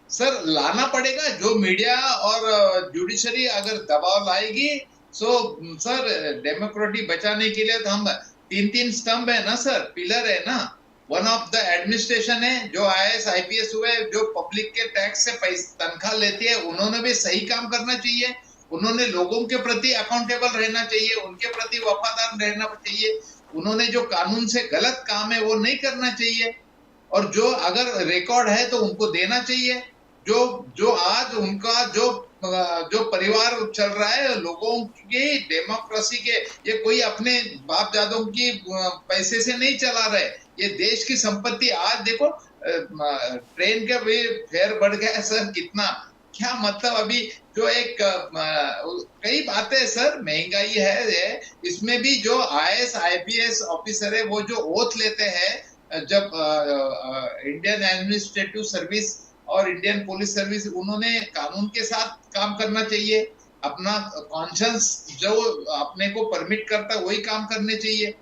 सर लाना पड़ेगा, जो मीडिया और जुडिशरी अगर दबाव लाएगी। सो सर डेमोक्रेसी बचाने के लिए तो हम तीन स्तंभ है ना सर, पिलर है ना। वन ऑफ द एडमिनिस्ट्रेशन है, जो IAS IPS हुए, जो पब्लिक के टैक्स से तनख्वाह लेती है, उन्होंने भी सही काम करना चाहिए, उन्होंने लोगों के प्रति अकाउंटेबल रहना चाहिए, उनके प्रति वफादार रहना चाहिए, उन्होंने जो कानून से गलत काम है वो नहीं करना चाहिए, और जो अगर रिकॉर्ड है तो उनको देना चाहिए। जो आज उनका जो परिवार चल रहा है लोगों की डेमोक्रेसी के, ये कोई अपने बाप दादों की पैसे से नहीं चला रहे, ये देश की संपत्ति। आज देखो ट्रेन का भी फेयर बढ़ गया है सर, कितना, क्या मतलब अभी जो एक कई बातें सर, महंगाई है, इसमें भी जो IAS IPS ऑफिसर है वो जो ओथ लेते हैं जब इंडियन एडमिनिस्ट्रेटिव सर्विस और इंडियन पुलिस सर्विस, उन्होंने कानून के साथ काम करना चाहिए, अपना कॉन्शियस जो अपने को परमिट करता है वही काम करने चाहिए।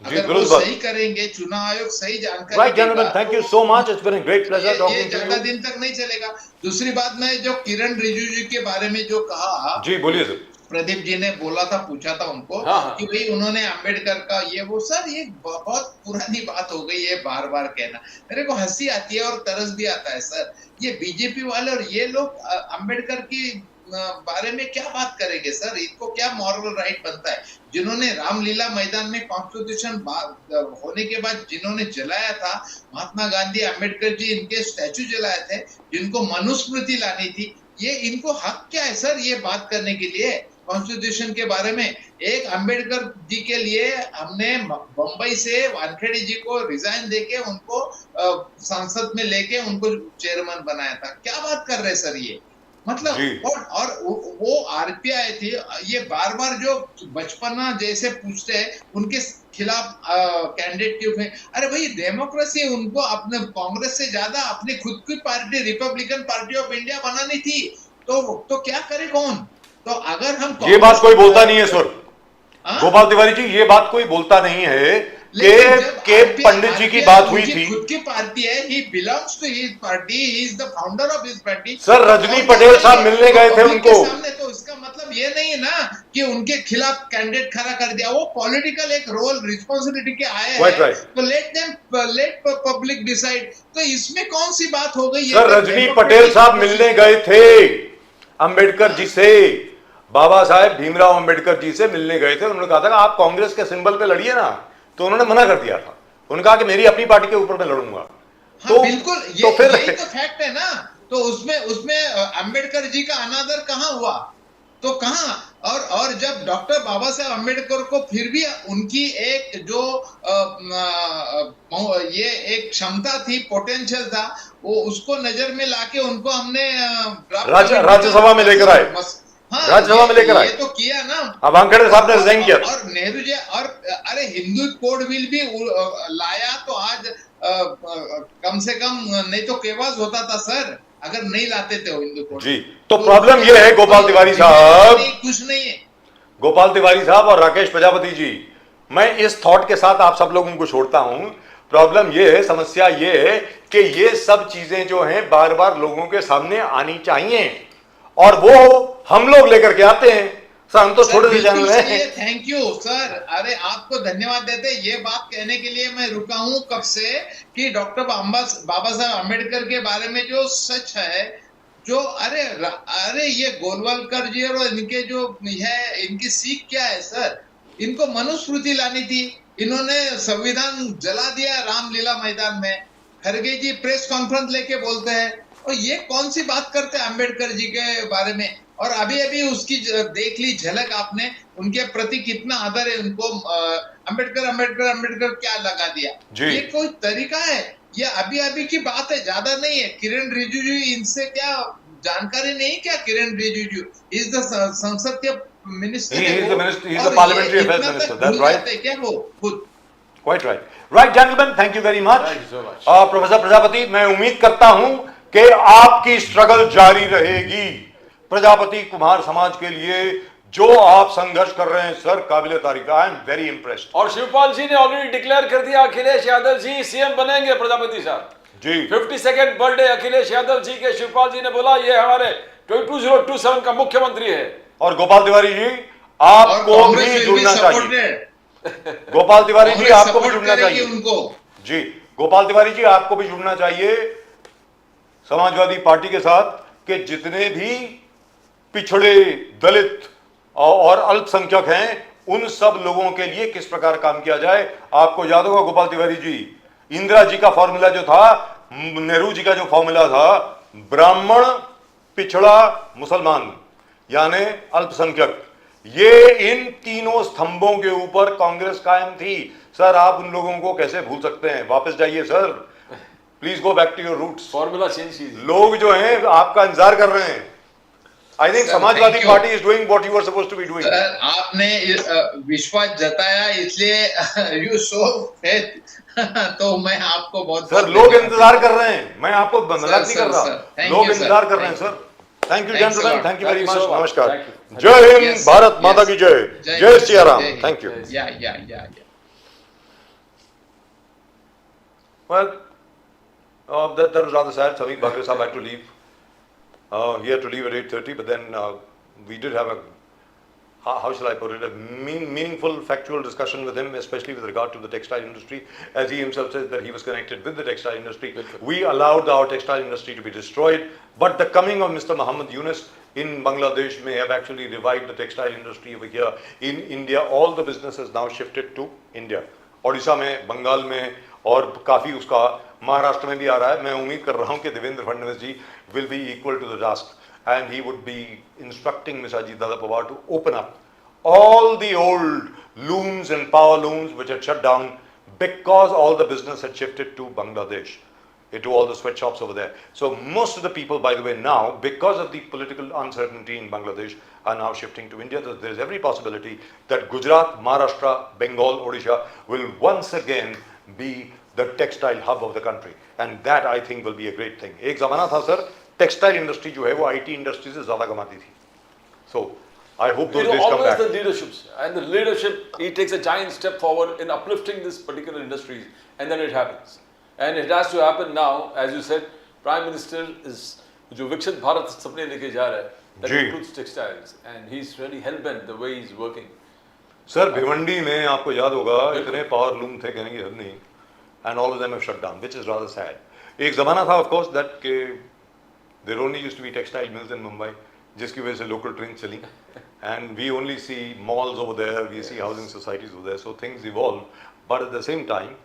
अगर वो सही करेंगे, चुनाव आयोग सही जानकारी देगा, thank you so much, it's been a great pleasure talking to you. ज्यादा दिन तक नहीं चलेगा। दूसरी बात में जो किरण रिजिजू जी के बारे में जो कहा, जी बोलिए सर। प्रदीप जी ने बोला था, पूछा था उनको कि भाई उन्होंने अंबेडकर का ये वो, सर ये बहुत पुरानी बात हो गई है बार बार कहना। मेरे को हंसी आती है और तरस भी आता है सर, ये बीजेपी वाले और ये लोग अंबेडकर की बारे में क्या बात करेंगे सर? इनको क्या मॉरल राइट बनता है? जिन्होंने रामलीला मैदान में कॉन्स्टिट्यूशन होने के बाद जिन्होंने जलाया था, महात्मा गांधी, अंबेडकर जी, इनके स्टैचू जलाए थे, जिनको मनुस्मृति लानी थी, ये इनको हक क्या है सर ये बात करने के लिए? कॉन्स्टिट्यूशन के बारे में। एक अंबेडकर जी के लिए हमने बम्बई से वानखेड़े जी को रिजाइन देके उनको संसद में लेके उनको चेयरमैन बनाया था। क्या बात कर रहे सर ये, मतलब जी। और वो आरपीआई थी। ये बार बार जो बचपना जैसे पूछते हैं उनके खिलाफ कैंडिडेट क्यों है? अरे भाई डेमोक्रेसी उनको अपने कांग्रेस से ज्यादा अपनी खुद की party Republican party of India बनानी थी, तो क्या करे कौन? तो अगर हम ये बात कोई बोलता नहीं है सर, हाँ? गोपाल तिवारी जी, ये बात कोई बोलता नहीं है के पंडित जी की बात हुई थी। खुद की पार्टी है, he belongs to his party, he is the founder of his party। Sir Rajni Patel साहब मिलने गए थे उनको सामने, तो इसका मतलब ये नहीं है ना कि उनके खिलाफ कैंडिडेट खड़ा कर दिया। वो पॉलिटिकल एक रोल रिस्पॉन्सिबिलिटी के आए हैं, तो लेट पब्लिक डिसाइड। तो इसमें कौन सी बात हो गई? सर रजनी पटेल साहब मिलने गए थे अंबेडकर जी से, बाबा साहेब भीमराव अंबेडकर जी से मिलने गए थे। उन्होंने कहा था कि आप कांग्रेस के सिंबल पे लड़िए ना, तो उन्होंने मना कर दिया था। उन्होंने कहा कि मेरी अपनी पार्टी के ऊपर मैं लड़ूंगा। हाँ, तो बिल्कुल, तो फिर यही तो फैक्ट है ना। तो उसमें अंबेडकर जी का अनादर कहाँ हुआ? तो कहाँ? और जब डॉक्टर बाबा साहेब अंबेडकर को फिर भी उनकी एक जो ये एक क्षमता थी, पोटेंशियल था, वो उसको नजर में लाके उनको हमने राज्यसभा में लेकर आए। हाँ, राज्यसभा में लेकर आए, ये तो किया ना। अब वानखेड़े साहब ने रिजाइन किया और नेहरू जी और अरे हिंदू कोड बिल भी लाया, तो आज कम से कम नहीं तो केवास होता था सर, अगर नहीं लाते थे हिंदू कोड जी। तो प्रॉब्लम ये है गोपाल तिवारी साहब, कुछ नहीं है। गोपाल तिवारी साहब और राकेश प्रजापति जी, मैं इस थॉट के साथ आप सब लोगों को छोड़ता हूं। प्रॉब्लम ये है, समस्या ये है कि ये सब चीजें जो हैं बार बार लोगों के सामने आनी चाहिए, और वो हम लोग लेकर के आते हैं। सर हम तो छोटे से चैनल हैं। थैंक यू सर, अरे आपको धन्यवाद देते। ये बात कहने के लिए मैं रुका हूं कब से कि डॉक्टर बाबा साहब अम्बेडकर के बारे में जो सच है, जो अरे ये गोलवलकर जी और इनके जो है, इनकी सीख क्या है सर? इनको मनुस्मृति लानी थी, इन्होंने संविधान जला दिया रामलीला मैदान में। खड़गे जी प्रेस कॉन्फ्रेंस लेके बोलते हैं, और ये कौन सी बात करते हैं अम्बेडकर जी के बारे में? और अभी अभी उसकी देख ली झलक आपने, उनके प्रति कितना आदर है उनको। अम्बेडकर क्या लगा दिया? ये कोई तरीका है? ये अभी अभी की बात है, ज्यादा नहीं है। किरण रिजिजू, इनसे क्या जानकारी नहीं क्या? किरण रिजिजू इज द संसद के minister, parliamentary affairs minister, that's right. क्या वो खुद quite right gentleman, thank you very much. Professor Prajapati, मैं उम्मीद करता हूं कि आपकी स्ट्रगल जारी रहेगी। प्रजापति कुमार समाज के लिए जो आप संघर्ष कर रहे हैं सर, काबिल तारीफ। आई एम वेरी इंप्रेस्ड। और शिवपाल जी ने ऑलरेडी डिक्लेयर कर दिया अखिलेश यादव जी सीएम बनेंगे प्रजापति साहब जी। 52nd बर्थडे अखिलेश यादव जी के शिवपाल जी ने बोला ये हमारे 2027 का मुख्यमंत्री है। और गोपाल तिवारी जी आपको भी जुड़ना चाहिए। गोपाल तिवारी जी आपको भी जुड़ना चाहिए उनको जी। गोपाल तिवारी जी आपको भी जुड़ना चाहिए समाजवादी पार्टी के साथ, कि जितने भी पिछड़े, दलित और अल्पसंख्यक हैं उन सब लोगों के लिए किस प्रकार काम किया जाए। आपको याद होगा गोपाल तिवारी जी, इंदिरा जी का फॉर्मूला जो था, नेहरू जी का जो फॉर्मूला था, ब्राह्मण, पिछड़ा, मुसलमान यानी अल्पसंख्यक, ये इन तीनों स्तंभों के ऊपर कांग्रेस कायम थी। सर आप उन लोगों को कैसे भूल सकते हैं? वापस जाइए sir, please go back to your roots. Formula change कीजिए। लोग जो हैं आपका इंतजार कर रहे हैं। I think Samajwadi Party is doing what you are supposed to be doing. आपने विश्वास जताया, इसलिए यू शो फेथ। तो मैं आपको बहुत सर लोग इंतजार कर रहे हैं, मैं आपको मजाक नहीं कर रहा, लोग इंतजार कर रहे हैं sir. Thank you gentleman, thank you very much, नमस्कार, जय हिंद, भारत माता की जय, जय Siya Ram, thank you. Well, that was rather sad. Samik Bhakre Sahab had to leave. He had to leave at 8:30, but then we did have a, how shall I put it, a meaningful, factual discussion with him, especially with regard to the textile industry. As he himself says that he was connected with the textile industry. We allowed our textile industry to be destroyed, but the coming of Mr. Muhammad Yunus in Bangladesh may have actually revived the textile industry over here. In India, all the business has now shifted to India. Odisha में, बंगाल में, और काफ़ी उसका महाराष्ट्र में भी आ रहा है। मैं उम्मीद कर रहा हूँ कि Devendra Fadnavis ji will be equal to the task and he would be instructing Mr. Ajit Dada Pawar to open up all the old looms and power looms which had shut down because all the business had shifted to Bangladesh, to all the sweatshops over there. So most of the people, by the way, now, because of the political uncertainty in Bangladesh, are now shifting to India. There is every possibility that Gujarat, Maharashtra, Bengal, Odisha will once again be the textile hub of the country. And that, I think, will be a great thing. एक ज़माना था sir, textile industry जो है वो IT industry से ज़्यादा कमाती थी. So I hope those days come always back. the leaderships, and the leadership, he takes a giant step forward in uplifting this particular industries, and then it happens. And it has to happen now, as you said, Prime Minister is जो विकसित भारत सपने लेके जा रहा है, that ji. includes textiles, and he's really hell-bent the way he's working. Sir Bhiwandi में आपको याद होगा इतने पावर लूम थे कहने की हद नहीं, and all of them have shut down, which is rather sad. एक ज़माना था of course that के there only used to be textile mills in Mumbai, जिसकी वजह से local trains चली, and we only see malls over there, we see housing societies over there, so things evolve. But at the same time,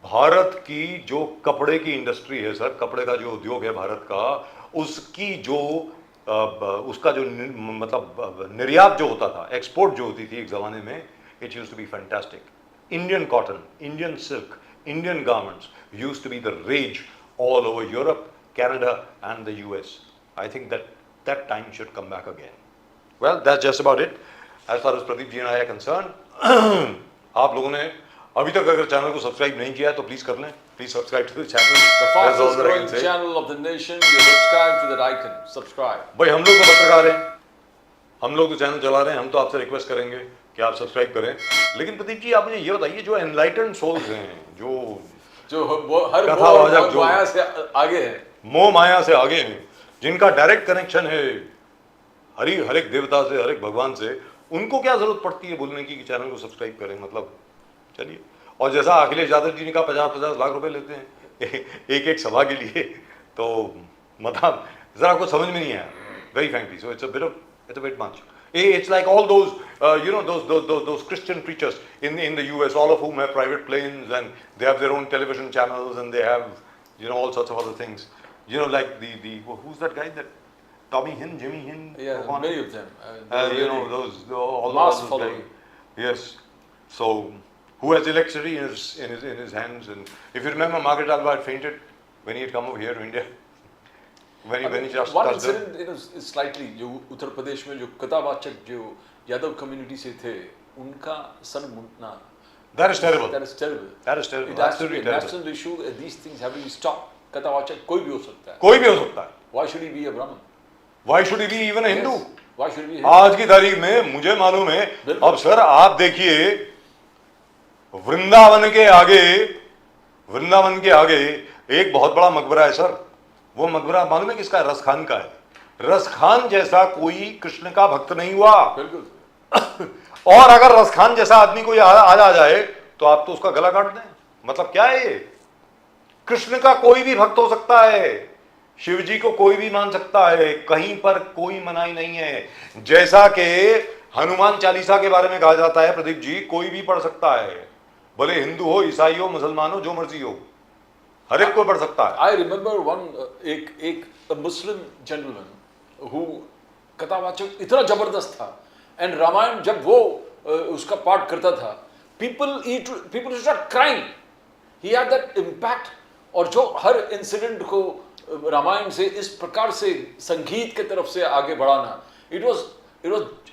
Bharat की जो कपड़े की industry है sir, कपड़े का जो उद्योग है भारत का, उसकी जो उसका जो मतलब निर्यात जो होता था, एक्सपोर्ट जो होती थी एक ज़माने में, it used to be fantastic. Indian cotton, Indian silk, Indian garments used to be the rage all over Europe, Canada and the US. I think that time should come back again. Well, that's just about it. As far as Pradeep ji and I are concerned, आप लोगों ने अभी तक अगर channel को subscribe नहीं किया है तो प्लीज कर लें. Please subscribe to the channel. The That's all fastest that I growing can say. channel of the nation, you subscribe to that icon, subscribe. भाई हम लोग तो पत्रकार हैं, हम लोग तो चैनल चला रहे हैं, हम तो आपसे रिक्वेस्ट करेंगे कि आप सब्सक्राइब करें. लेकिन प्रदीप जी आप मुझे ये बताइए, जो एनलाइटन सोल्स हैं, जो हर कथावाचक जो माया से आगे है, मोह माया से आगे हैं, जिनका डायरेक्ट कनेक्शन है हर एक देवता से, हर एक भगवान से, उनको क्या जरूरत पड़ती है बोलने की कि चैनल को सब्सक्राइब करें? मतलब चलिए. और जैसा अखिलेश यादव जी ने कहा 50-50 लाख रुपए लेते हैं एक सभा के लिए, तो मतलब जरा कुछ समझ में नहीं आया, very frankly. So it's a bit much. It's like all those those Christian preachers in the US, all of whom have private planes and they have their own television channels and they have all sorts of other things. Like the who's that guy, that Tommy Hinn, Jimmy Hinn? yeah, many of them. All mass those following. guys. Yes. So who has electricity in his hands? And if you remember, Margaret Alva had fainted when he had come over here to India. When he just one touched her. incident slightly, जो उत्तर प्रदेश में जो कथावाचक जो Yadav community से थे, उनका sir मुंडना, That is terrible. that is terrible. That is terrible. It has to be Absolutely a terrible. national issue. These things have to be stopped. कथावाचक कोई भी हो सकता है. कोई भी हो सकता है. Why should he be a Brahmin? Why should he be even a Hindu? Yes. Why should he be? आज की तारीख में मुझे मालूम है. बिल्कुल. अब सर आप देखिए, वृंदावन के आगे एक बहुत बड़ा मकबरा है सर. वो मकबरा मालूम है किसका है? रस खान का है. रस खान जैसा कोई कृष्ण का भक्त नहीं हुआ. बिल्कुल. और अगर रस खान जैसा आदमी कोई आ जाए तो आप तो उसका गला काट दें. मतलब क्या है ये? कृष्ण का कोई भी भक्त हो सकता है, शिव जी को कोई भी मान सकता है, कहीं पर कोई मनाही नहीं है. जैसा कि हनुमान चालीसा के बारे में कहा जाता है प्रदीप जी, कोई भी पढ़ सकता है, भले हिंदू हो, ईसाई हो, मुसलमान हो, जो मर्जी हो, हर एक कोई पढ़ सकता है. I remember one a Muslim gentleman who कथावाचक इतना जबरदस्त था, and रामायण जब वो उसका पाठ करता था, people used to start crying. He had that impact. और जो हर इंसिडेंट को रामायण से इस प्रकार से संगीत के तरफ से आगे बढ़ाना, it was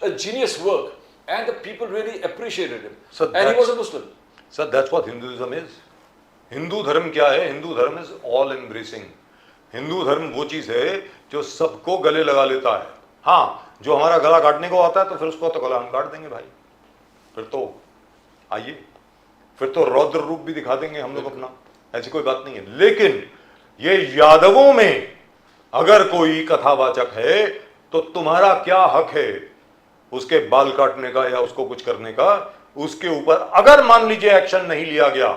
a genius work, and the people really appreciated him. So and he was a Muslim. Sir, that's what Hinduism is. Hindu धर्म क्या है? हिंदू धर्म इज ऑल एम्ब्रेसिंग. हिंदू धर्म वो चीज है जो सबको गले लगा लेता है. हाँ, जो हमारा गला काटने को आता है तो फिर उसको तो गला हम काट देंगे भाई. फिर तो आइए, फिर तो रौद्र रूप भी दिखा देंगे हम लोग अपना, ऐसी कोई बात नहीं है. लेकिन ये यादवों में अगर कोई कथावाचक है तो तुम्हारा क्या हक है उसके बाल काटने का या उसको कुछ करने का? उसके ऊपर अगर मान लीजिए एक्शन नहीं लिया गया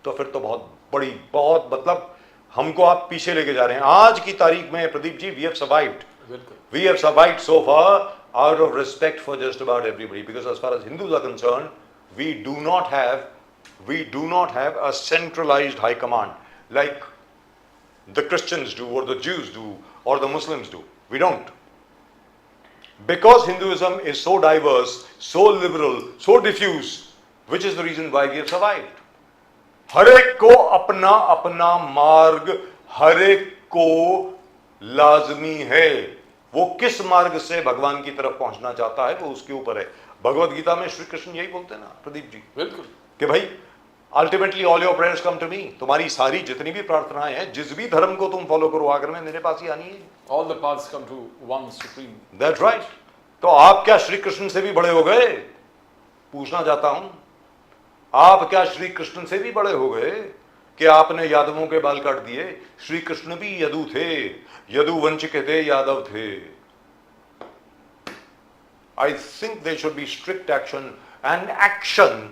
तो फिर तो बहुत मतलब हमको आप पीछे लेके जा रहे हैं. आज की तारीख में Pradeep ji, we have survived so far out of respect for just about everybody, because as far as Hindus are concerned, we do not have a centralized high command like the Christians do or the Jews do or the Muslims do. We don't. Because Hinduism is so diverse, so liberal, so diffuse, which is the reason why we have survived. हर एक को अपना अपना मार्ग हर एक को लाजमी है। वो किस मार्ग से भगवान की तरफ पहुंचना चाहता है वो उसके ऊपर है। भगवत गीता में श्री कृष्ण यही बोलते हैं ना प्रदीप जी, बिल्कुल, कि भाई ultimately all your prayers come to me, तुम्हारी सारी जितनी भी प्रार्थनाएं हैं, जिस भी धर्म को तुम फॉलो करो आकर में मेरे पास ही आनी है। all the paths come to one supreme. That's right. तो आप क्या श्री कृष्ण से भी बड़े हो गए? पूछना चाहता हूं, आप क्या श्री कृष्ण से भी बड़े हो गए कि आपने यादवों के बाल काट दिए? श्री कृष्ण भी यदु थे, यदुवंश के थे, यादव थे। I think there should be strict action and action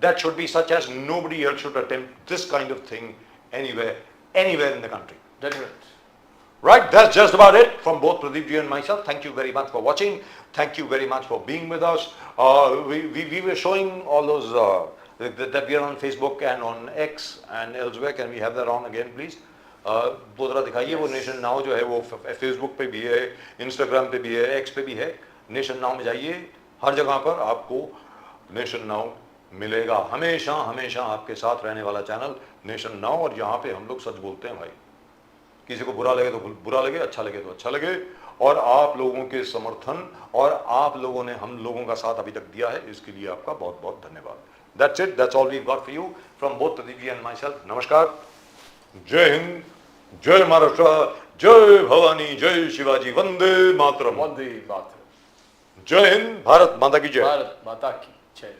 that should be such as nobody else should attempt this kind of thing anywhere in the country. Definite. Right, that's just about it from both Pradeep ji and myself. Thank you very much for watching. Thank you very much for being with us. We were showing all those that we are on Facebook and on X and elsewhere. Can we have that on again, please? वो जरा दिखाइए। वो nation now जो है वो Facebook पे भी है, इंस्टाग्राम पे भी है, एक्स पे भी है। नेशन नाउ में जाइए, हर जगह पर आपको नेशन नाउ मिलेगा। हमेशा हमेशा आपके साथ रहने वाला चैनल नेशन नाउ। और यहाँ पे हम लोग सच बोलते हैं भाई, किसी को बुरा लगे तो बुरा लगे, अच्छा लगे तो अच्छा लगे। और आप लोगों के समर्थन और आप लोगों ने हम लोगों का साथ अभी तक दिया है, इसके लिए आपका बहुत बहुत धन्यवाद। That's it, that's all we've got for you from both Pradeep ji and myself. नमस्कार, जय हिंद, जय महाराष्ट्र, जय भवानी, जय शिवाजी, वंदे मातरम। Vande Mataram. जय हिंद, भारत माता की जय। भारत माता की जय।